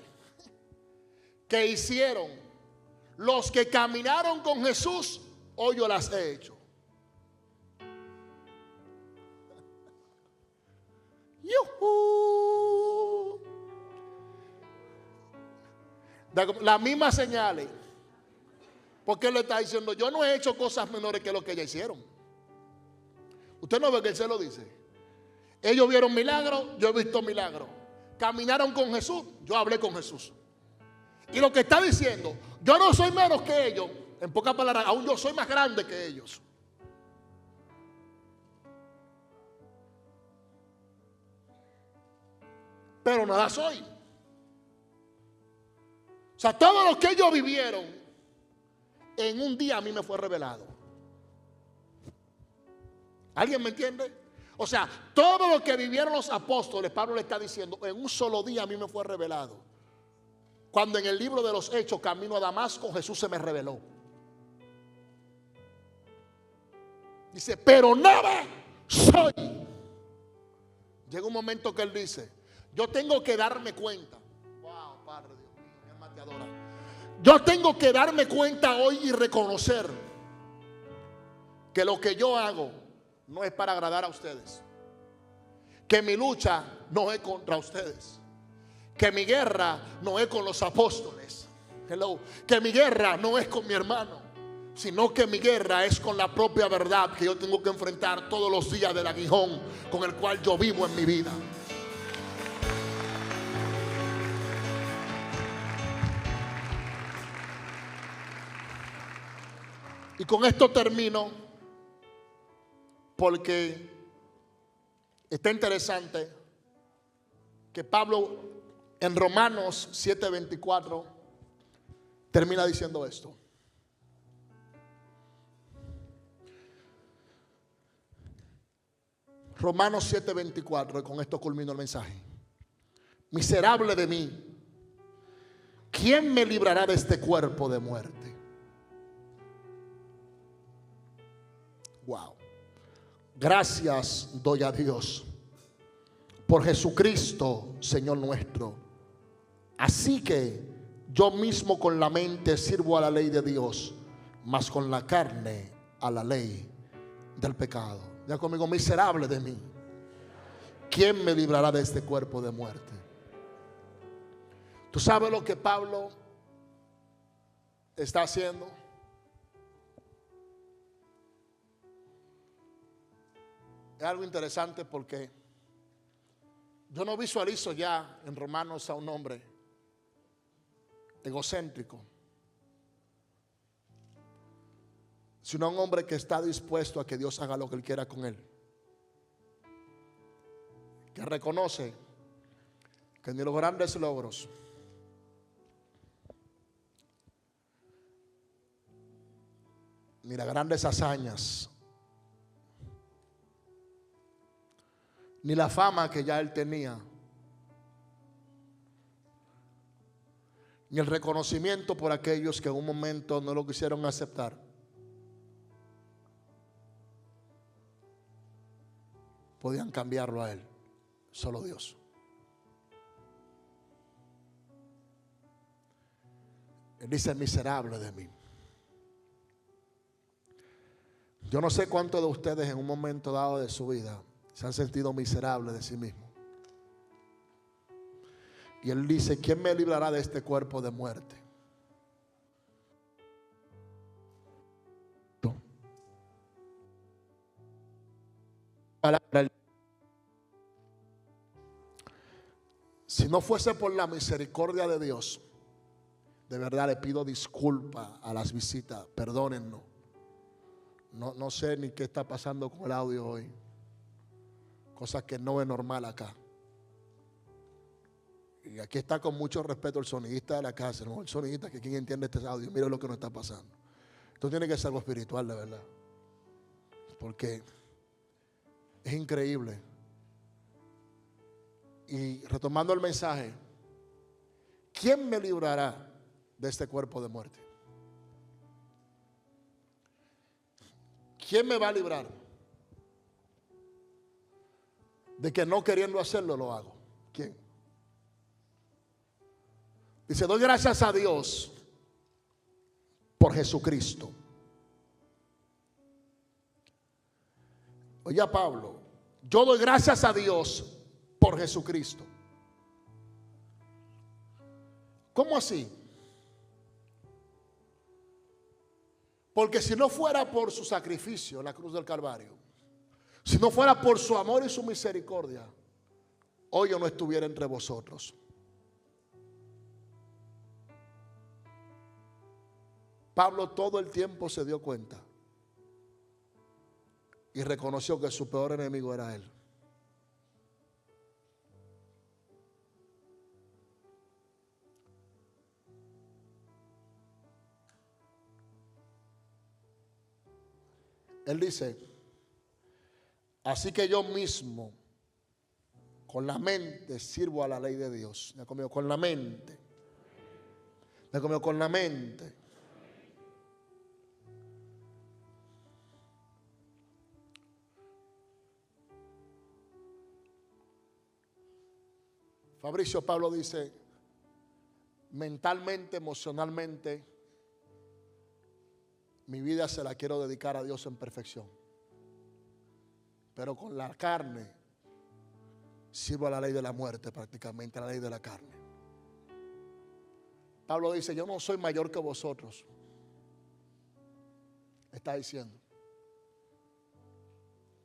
que hicieron los que caminaron con Jesús, hoy yo las he hecho. ¡Yujú! Las mismas señales. Porque él le está diciendo, yo no he hecho cosas menores que lo que ellos hicieron. Usted no ve que él se lo dice. Ellos vieron milagros, yo he visto milagros. Caminaron con Jesús, yo hablé con Jesús. Y lo que está diciendo, yo no soy menos que ellos. En pocas palabras, aún yo soy más grande que ellos. Pero nada soy. O sea, todo lo que ellos vivieron, en un día a mí me fue revelado. ¿Alguien me entiende? O sea, todo lo que vivieron los apóstoles, Pablo le está diciendo, en un solo día a mí me fue revelado. Cuando en el libro de los Hechos, camino a Damasco, Jesús se me reveló. Dice, pero nada soy. Llega un momento que él dice, yo tengo que darme cuenta. Wow, Padre Dios mío, mi alma te adora. Yo tengo que darme cuenta hoy y reconocer que lo que yo hago no es para agradar a ustedes. Que mi lucha no es contra ustedes. Que mi guerra no es con los apóstoles. Hello. Que mi guerra no es con mi hermano, sino que mi guerra es con la propia verdad que yo tengo que enfrentar todos los días del aguijón con el cual yo vivo en mi vida. Y con esto termino, porque está interesante que Pablo en Romanos 7:24 termina diciendo esto. Romanos 7:24, y con esto culmino el mensaje. Miserable de mí, ¿quién me librará de este cuerpo de muerte? Wow. Gracias doy a Dios por Jesucristo, Señor nuestro. Así que yo mismo con la mente sirvo a la ley de Dios, mas con la carne a la ley del pecado. Ya conmigo, miserable de mí, ¿quién me librará de este cuerpo de muerte? ¿Tú sabes lo que Pablo está haciendo? Es algo interesante porque yo no visualizo ya en Romanos a un hombre egocéntrico, sino a un hombre que está dispuesto a que Dios haga lo que Él quiera con él, que reconoce que ni los grandes logros, ni las grandes hazañas, ni la fama que ya él tenía, ni el reconocimiento por aquellos que en un momento no lo quisieron aceptar, podían cambiarlo a él. Solo Dios. Él dice: miserable de mí. Yo no sé cuántos de ustedes en un momento dado de su vida se han sentido miserables de sí mismos. Y Él dice: ¿quién me librará de este cuerpo de muerte? Si no fuese por la misericordia de Dios, de verdad le pido disculpas a las visitas, perdónennos. No sé ni qué está pasando con el audio hoy. Cosa que no es normal acá. Y aquí está con mucho respeto el sonidista de la casa, el sonidista, que quien entiende este audio, mire lo que nos está pasando. Esto tiene que ser algo espiritual, de verdad. Porque es increíble. Y retomando el mensaje, ¿quién me librará de este cuerpo de muerte? ¿Quién me va a librar de que no queriendo hacerlo lo hago? ¿Quién? Dice: doy gracias a Dios por Jesucristo. Oye, Pablo, yo doy gracias a Dios por Jesucristo. ¿Cómo así? Porque si no fuera por su sacrificio en la cruz del Calvario, si no fuera por su amor y su misericordia, hoy yo no estuviera entre vosotros. Pablo todo el tiempo se dio cuenta y reconoció que su peor enemigo era él. Él dice: así que yo mismo con la mente sirvo a la ley de Dios. Ya comió con la mente. Ya comió con la mente. Fabricio Pablo dice: mentalmente, emocionalmente, mi vida se la quiero dedicar a Dios en perfección. Pero con la carne sirvo a la ley de la muerte, prácticamente a la ley de la carne. Pablo dice: yo no soy mayor que vosotros. Está diciendo.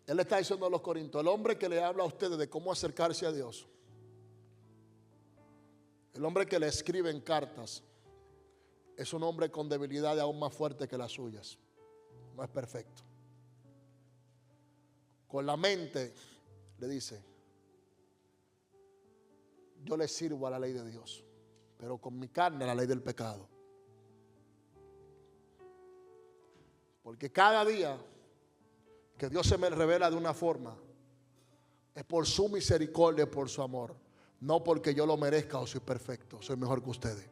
Él le está diciendo a los corintios: el hombre que le habla a ustedes de cómo acercarse a Dios, el hombre que le escribe en cartas, es un hombre con debilidades aún más fuertes que las suyas. No es perfecto. Con la mente, le dice, yo le sirvo a la ley de Dios, pero con mi carne a la ley del pecado. Porque cada día que Dios se me revela de una forma, es por su misericordia y por su amor. No porque yo lo merezca o soy perfecto, soy mejor que ustedes.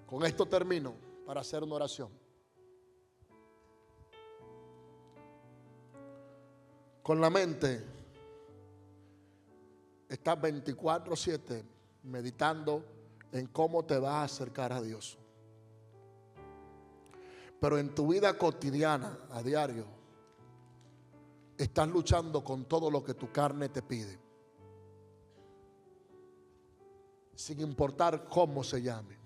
Con esto termino para hacer una oración. con la mente, estás 24/7 meditando en cómo te vas a acercar a Dios. Pero en tu vida cotidiana, a diario, estás luchando con todo lo que tu carne te pide, sin importar cómo se llame,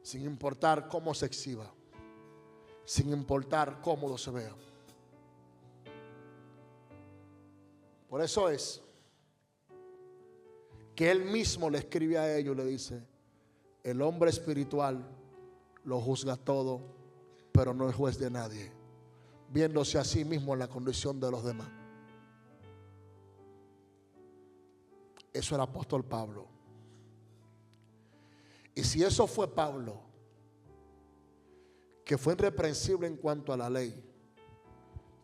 sin importar cómo se exhiba, sin importar cómo se vea. Por eso es que él mismo le escribe a ellos y le dice: el hombre espiritual lo juzga todo, pero no es juez de nadie, viéndose a sí mismo en la condición de los demás. Eso era el apóstol Pablo. Y si eso fue Pablo, que fue irreprensible en cuanto a la ley,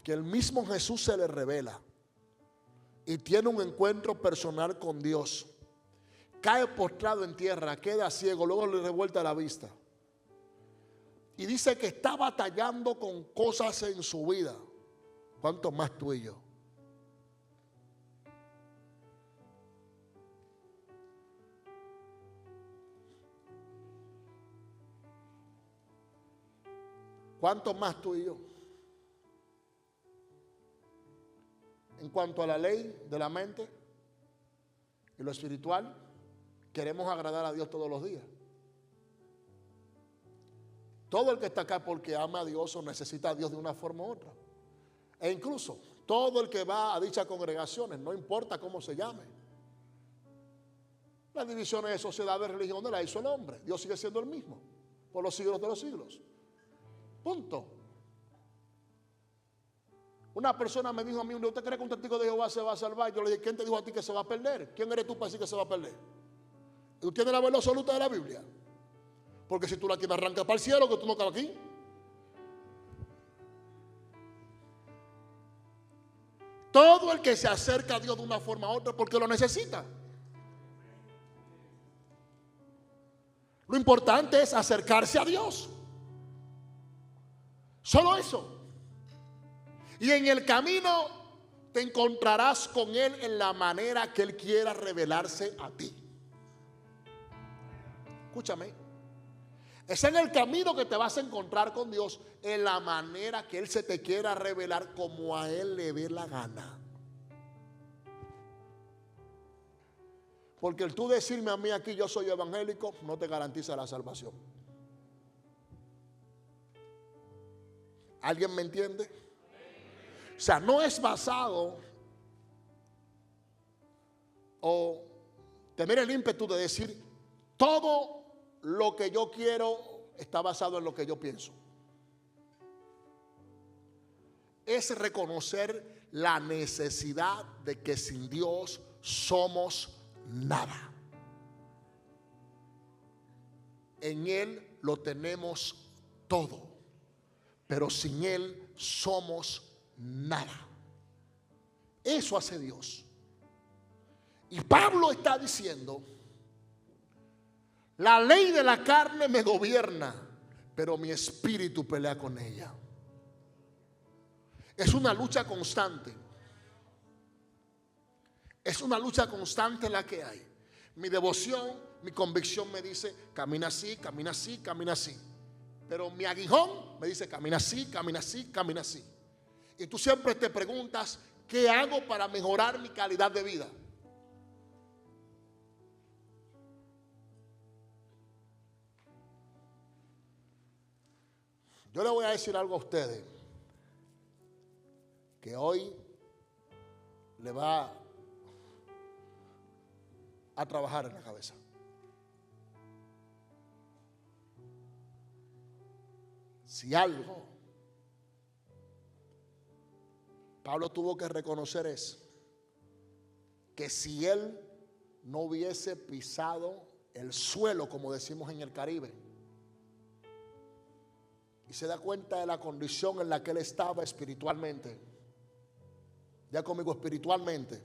que el mismo Jesús se le revela y tiene un encuentro personal con Dios, cae postrado en tierra, queda ciego, luego le revuelta la vista y dice que está batallando con cosas en su vida, ¿cuánto más tú y yo? ¿Cuánto más tú y yo? En cuanto a la ley de la mente y lo espiritual, queremos agradar a Dios todos los días. Todo el que está acá porque ama a Dios o necesita a Dios de una forma u otra. E incluso todo el que va a dichas congregaciones, no importa cómo se llame. Las divisiones de sociedad, de religión, la hizo el hombre. Dios sigue siendo el mismo por los siglos de los siglos. Punto. Una persona me dijo a mí: ¿usted cree que un testigo de Jehová se va a salvar? Yo le dije: ¿quién te dijo a ti que se va a perder? ¿Quién eres tú para decir que se va a perder? ¿Tú tienes la verdad absoluta de la Biblia? Porque si tú la tienes, arranca para el cielo, que tú no cabas aquí. Todo el que se acerca a Dios de una forma u otra porque lo necesita. Lo importante es acercarse a Dios. Solo eso. Y en el camino te encontrarás con Él en la manera que Él quiera revelarse a ti. Escúchame. Es en el camino que te vas a encontrar con Dios en la manera que Él se te quiera revelar, como a Él le dé la gana. Porque el tú decirme a mí aquí yo soy evangélico no te garantiza la salvación. ¿Alguien me entiende? O sea, no es basado o tener el ímpetu de decir todo lo que yo quiero está basado en lo que yo pienso. Es reconocer la necesidad de que sin Dios somos nada. En Él lo tenemos todo, pero sin Él somos nada. Eso hace Dios. Y Pablo está diciendo: la ley de la carne me gobierna, pero mi espíritu pelea con ella. Es una lucha constante. Es una lucha constante la que hay. Mi devoción, mi convicción me dice: camina así, camina así, camina así. Pero mi aguijón me dice: camina así, camina así, camina así. Y tú siempre te preguntas: ¿qué hago para mejorar mi calidad de vida? Yo le voy a decir algo a ustedes que hoy le va a trabajar en la cabeza. Si algo Pablo tuvo que reconocer es que si él no hubiese pisado el suelo, como decimos en el Caribe, y se da cuenta de la condición en la que él estaba espiritualmente, ya conmigo espiritualmente,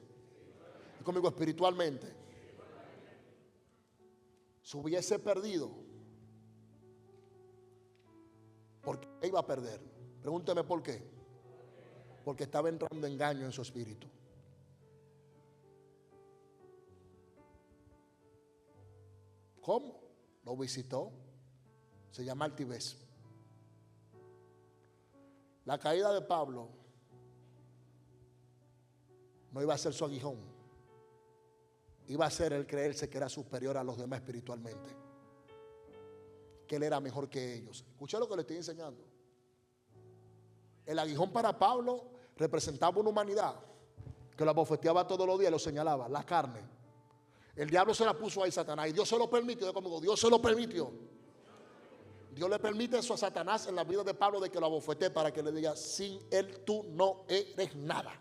se hubiese perdido, porque iba a perder, Pregúnteme por qué. Porque estaba entrando engaño en su espíritu. ¿Cómo? Lo visitó. Se llama altivez. La caída de Pablo no iba a ser su aguijón. Iba a ser el creerse que era superior a los demás espiritualmente. Que él era mejor que ellos. Escucha lo que le estoy enseñando. El aguijón para Pablo representaba una humanidad que lo abofeteaba todos los días y lo señalaba. La carne. El diablo se la puso ahí, Satanás. Y Dios se lo permitió. Conmigo, Dios se lo permitió. Dios le permite eso a Satanás en la vida de Pablo, de que lo abofetee para que le diga: sin él tú no eres nada.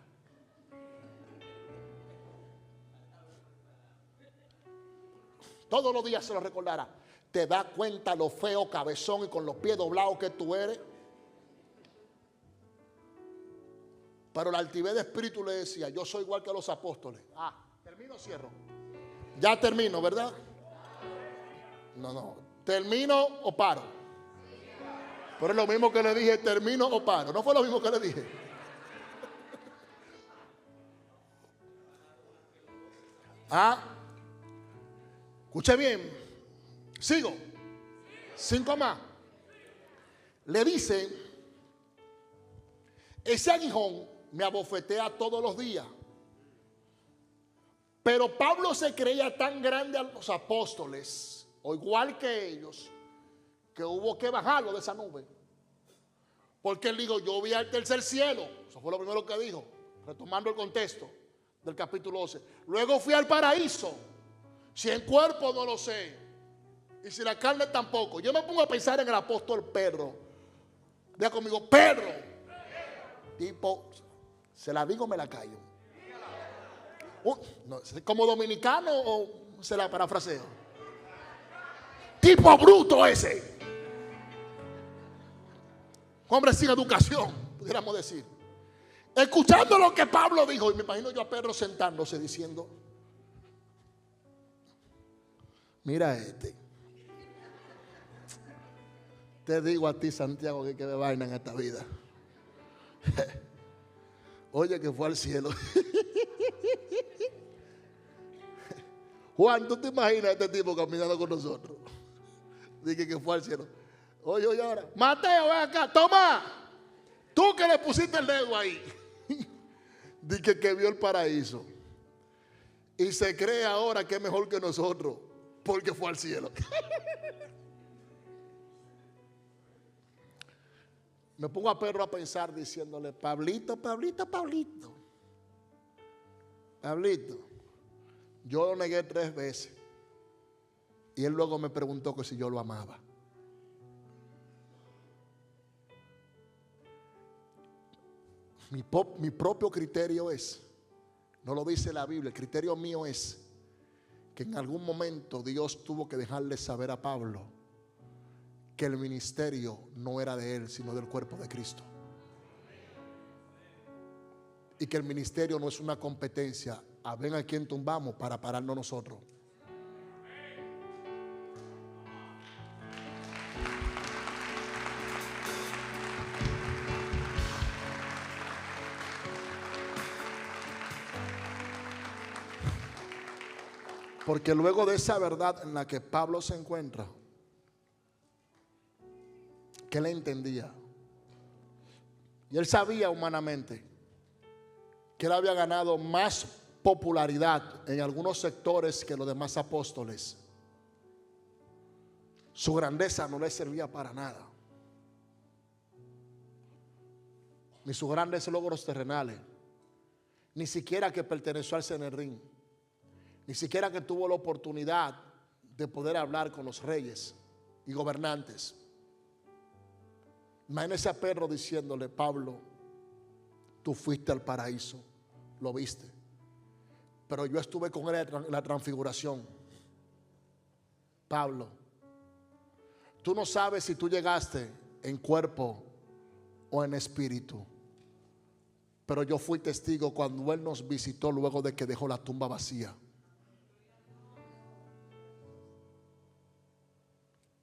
Todos los días se lo recordará. Te das cuenta lo feo, cabezón y con los pies doblados que tú eres. Pero la altivez de espíritu le decía: yo soy igual que los apóstoles. Termino o cierro. Ya termino, ¿verdad? No. ¿Termino o paro? Pero es lo mismo que le dije: termino o paro. No fue lo mismo que le dije. Escuche bien. Sigo. 5 más. Le dice: ese aguijón me abofetea todos los días. Pero Pablo se creía tan grande a los apóstoles, o igual que ellos, que hubo que bajarlo de esa nube. Porque él dijo: yo vi al tercer cielo. Eso fue lo primero que dijo, retomando el contexto del capítulo 12. Luego fui al paraíso. Si en cuerpo no lo sé, y si la carne tampoco. Yo me pongo a pensar en el apóstol Pedro. Diga conmigo: Pedro. Tipo, ¿se la digo o me la callo? ¿Como dominicano o se la parafraseo? Tipo bruto ese. Hombre sin educación, pudiéramos decir. Escuchando lo que Pablo dijo, y me imagino yo a Pedro sentándose diciendo: mira te digo a ti, Santiago, que hay que ver vaina en esta vida. Oye, que fue al cielo. Juan, ¿tú te imaginas a este tipo caminando con nosotros? Dije que fue al cielo. Oye, ahora, Mateo, ven acá, toma. Tú que le pusiste el dedo ahí. Dije que vio el paraíso. Y se cree ahora que es mejor que nosotros, porque fue al cielo. Me pongo a Pedro a pensar diciéndole: Pablito, yo lo negué 3 veces. Y él luego me preguntó que si yo lo amaba. Mi propio criterio es, no lo dice la Biblia, el criterio mío es que en algún momento Dios tuvo que dejarle saber a Pablo que el ministerio no era de él, sino del cuerpo de Cristo. Y que el ministerio no es una competencia a ver a quién tumbamos para pararnos nosotros. Porque luego de esa verdad en la que Pablo se encuentra, que él entendía, y él sabía humanamente que él había ganado más popularidad en algunos sectores que los demás apóstoles. Su grandeza no le servía para nada, ni sus grandes logros terrenales, ni siquiera que perteneció al Sanedrín, ni siquiera que tuvo la oportunidad de poder hablar con los reyes y gobernantes. Imagínese a Pedro diciéndole: Pablo, tú fuiste al paraíso, lo viste, pero yo estuve con él en la transfiguración. Pablo, tú no sabes si tú llegaste en cuerpo o en espíritu, pero yo fui testigo cuando él nos visitó luego de que dejó la tumba vacía.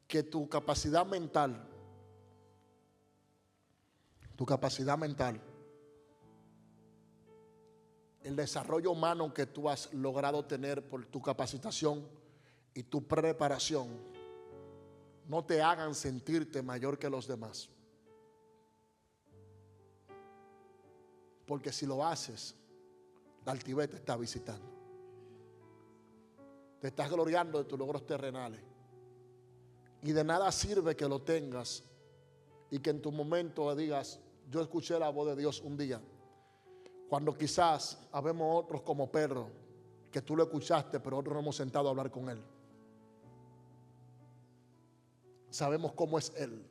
Que tu capacidad mental, tu capacidad mental, el desarrollo humano que tú has logrado tener por tu capacitación y tu preparación, no te hagan sentirte mayor que los demás. Porque si lo haces, la altivez te está visitando. Te estás gloriando de tus logros terrenales. Y de nada sirve que lo tengas y que en tu momento digas, yo escuché la voz de Dios un día. Cuando quizás habemos otros como Pedro, que tú lo escuchaste, pero otros no hemos sentado a hablar con él. Sabemos cómo es él,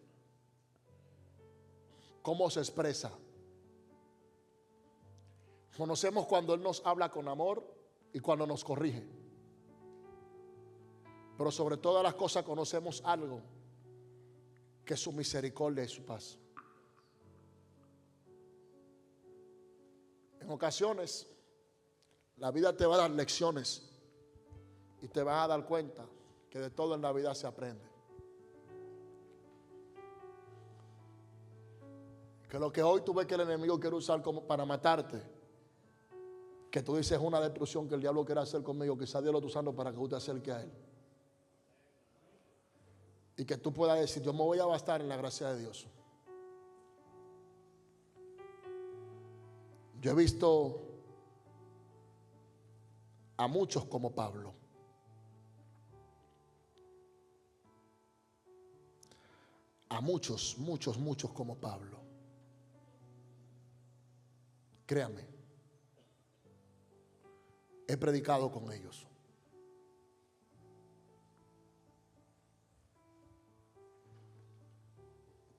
cómo se expresa. Conocemos cuando él nos habla con amor y cuando nos corrige. Pero sobre todas las cosas conocemos algo, que es su misericordia y su paz. En ocasiones, la vida te va a dar lecciones y te vas a dar cuenta que de todo en la vida se aprende. Que lo que hoy tú ves que el enemigo quiere usar como para matarte, que tú dices es una destrucción que el diablo quiere hacer conmigo, quizás Dios lo está usando para que tú te acerques a él. Y que tú puedas decir, yo me voy a bastar en la gracia de Dios. Yo he visto a muchos como Pablo. A muchos como Pablo. Créame, he predicado con ellos.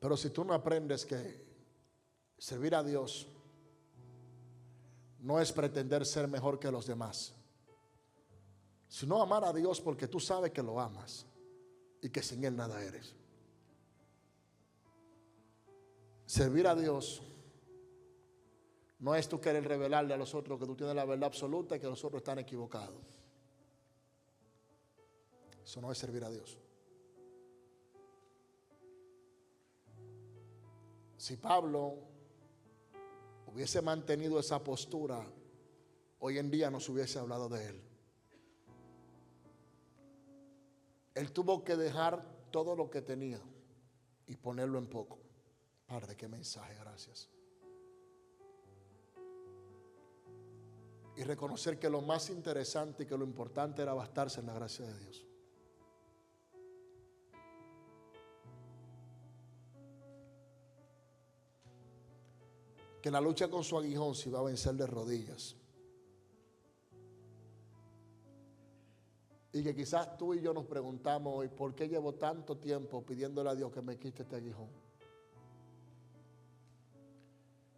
Pero si tú no aprendes que servir a Dios no es pretender ser mejor que los demás, sino amar a Dios porque tú sabes que lo amas y que sin Él nada eres. Servir a Dios no es tú querer revelarle a los otros que tú tienes la verdad absoluta y que los otros están equivocados. Eso no es servir a Dios. Si Pablo hubiese mantenido esa postura, hoy en día no se hubiese hablado de él. Él tuvo que dejar todo lo que tenía y ponerlo en poco. Padre, qué mensaje, gracias. Y reconocer que lo más interesante y que lo importante era bastarse en la gracia de Dios. Que la lucha con su aguijón se iba a vencer de rodillas. Y que quizás tú y yo nos preguntamos hoy, ¿por qué llevo tanto tiempo pidiéndole a Dios que me quite este aguijón?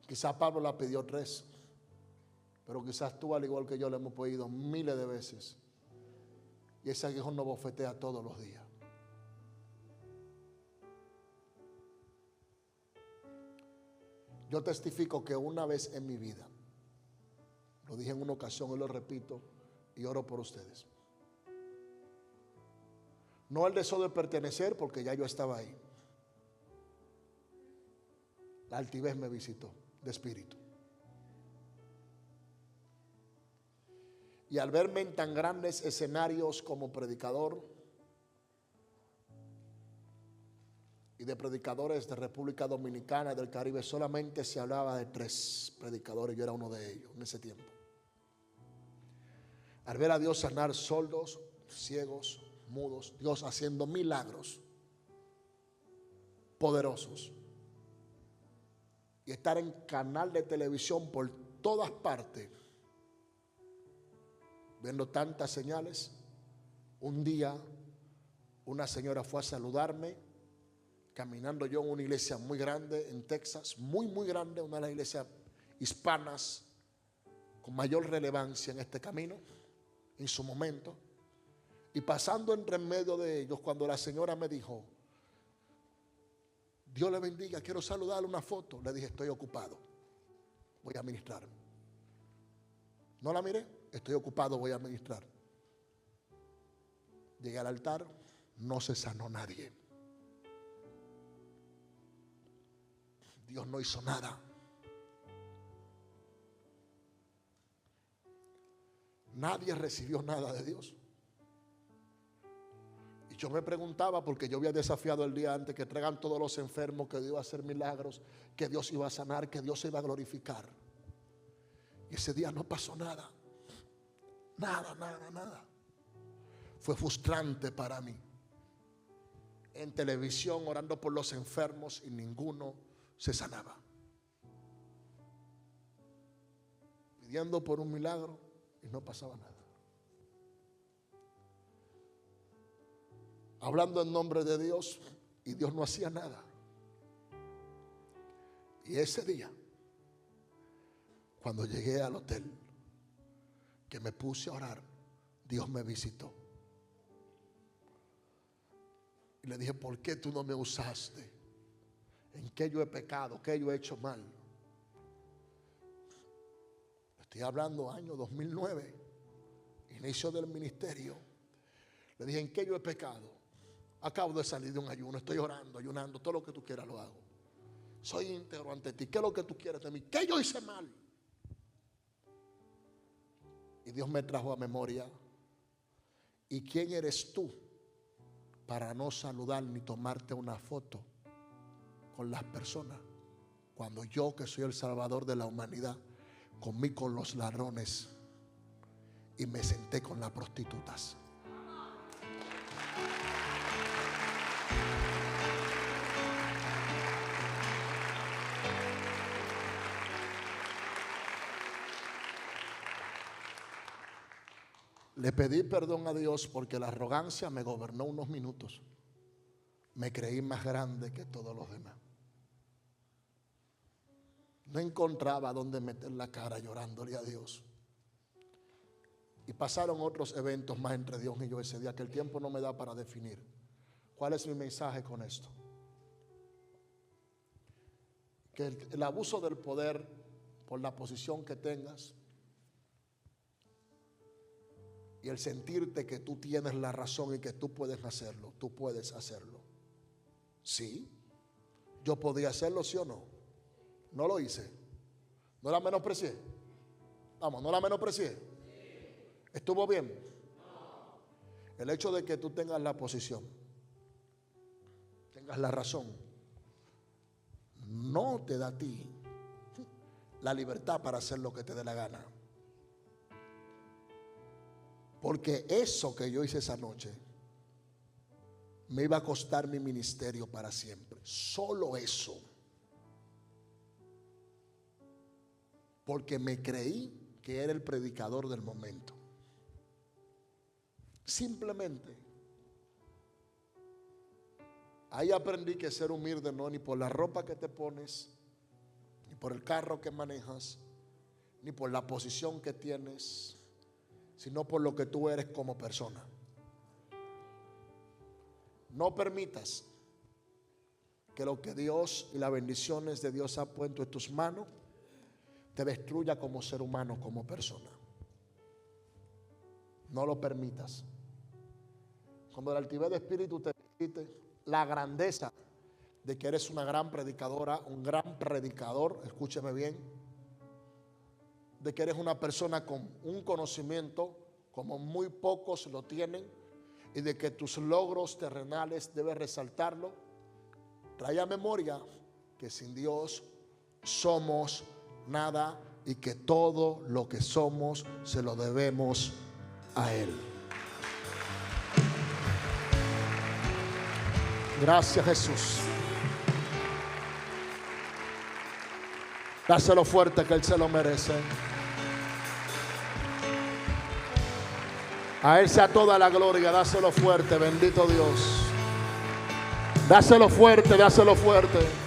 Quizás Pablo la pidió 3, pero quizás tú, al igual que yo, le hemos pedido miles de veces. Y ese aguijón nos bofetea todos los días. Yo testifico que una vez en mi vida, lo dije en una ocasión y lo repito, y oro por ustedes. No el deseo de pertenecer, porque ya yo estaba ahí. La altivez me visitó de espíritu. Y al verme en tan grandes escenarios como predicador y de predicadores de República Dominicana y del Caribe, solamente se hablaba de 3 predicadores. Yo era uno de ellos en ese tiempo. Al ver a Dios sanar sordos, ciegos, mudos, Dios haciendo milagros poderosos, y estar en canal de televisión por todas partes viendo tantas señales, un día una señora fue a saludarme caminando yo en una iglesia muy grande en Texas, muy grande, una de las iglesias hispanas con mayor relevancia en este camino en su momento. Y pasando entre medio de ellos, cuando la señora me dijo, Dios le bendiga, quiero saludarle, una foto, le dije, estoy ocupado, voy a ministrar. No la miré, estoy ocupado, voy a ministrar. Llegué al altar, no se sanó nadie. Dios no hizo nada. Nadie recibió nada de Dios. Y yo me preguntaba, porque yo había desafiado el día antes que traigan todos los enfermos, que Dios iba a hacer milagros, que Dios iba a sanar, que Dios se iba a glorificar. Y ese día no pasó nada. Nada. Fue frustrante para mí. En televisión orando por los enfermos y ninguno se sanaba. Pidiendo por un milagro y no pasaba nada. Hablando en nombre de Dios y Dios no hacía nada. Y ese día, cuando llegué al hotel, que me puse a orar, Dios me visitó. Y le dije, ¿por qué tú no me usaste? ¿En qué yo he pecado? ¿Qué yo he hecho mal? Estoy hablando año 2009, inicio del ministerio. Le dije, ¿en qué yo he pecado? Acabo de salir de un ayuno, estoy orando, ayunando, todo lo que tú quieras lo hago. Soy íntegro ante ti. ¿Qué es lo que tú quieres de mí? ¿Qué yo hice mal? Y Dios me trajo a memoria. ¿Y quién eres tú para no saludar ni tomarte una foto con las personas? Cuando yo, que soy el Salvador de la humanidad, comí con los ladrones y me senté con las prostitutas. Le pedí perdón a Dios porque la arrogancia me gobernó unos minutos. Me creí más grande que todos los demás. No encontraba dónde meter la cara llorándole a Dios. Y pasaron otros eventos más entre Dios y yo ese día que el tiempo no me da para definir. ¿Cuál es mi mensaje con esto? Que el abuso del poder por la posición que tengas y el sentirte que tú tienes la razón y que tú puedes hacerlo, tú puedes hacerlo. Sí, yo podía hacerlo, ¿sí o no? No lo hice. ¿No la menosprecié? Vamos, ¿no la menosprecié? ¿Estuvo bien? El hecho de que tú tengas la posición, tengas la razón, no te da a ti la libertad para hacer lo que te dé la gana. Porque eso que yo hice esa noche me iba a costar mi ministerio para siempre. Solo eso. Porque me creí que era el predicador del momento. Simplemente. Ahí aprendí que ser humilde no ni por la ropa que te pones, ni por el carro que manejas, ni por la posición que tienes, sino por lo que tú eres como persona. No permitas que lo que Dios y las bendiciones de Dios ha puesto en tus manos te destruya como ser humano, como persona. No lo permitas. Cuando la altivez de espíritu te visite, la grandeza de que eres una gran predicadora, un gran predicador, escúcheme bien, de que eres una persona con un conocimiento como muy pocos lo tienen y de que tus logros terrenales debes resaltarlo. Trae a memoria que sin Dios somos nada y que todo lo que somos se lo debemos a Él. Gracias, Jesús. Dáselo fuerte que Él se lo merece. A Él sea toda la gloria. Dáselo fuerte, bendito Dios. Dáselo fuerte, dáselo fuerte.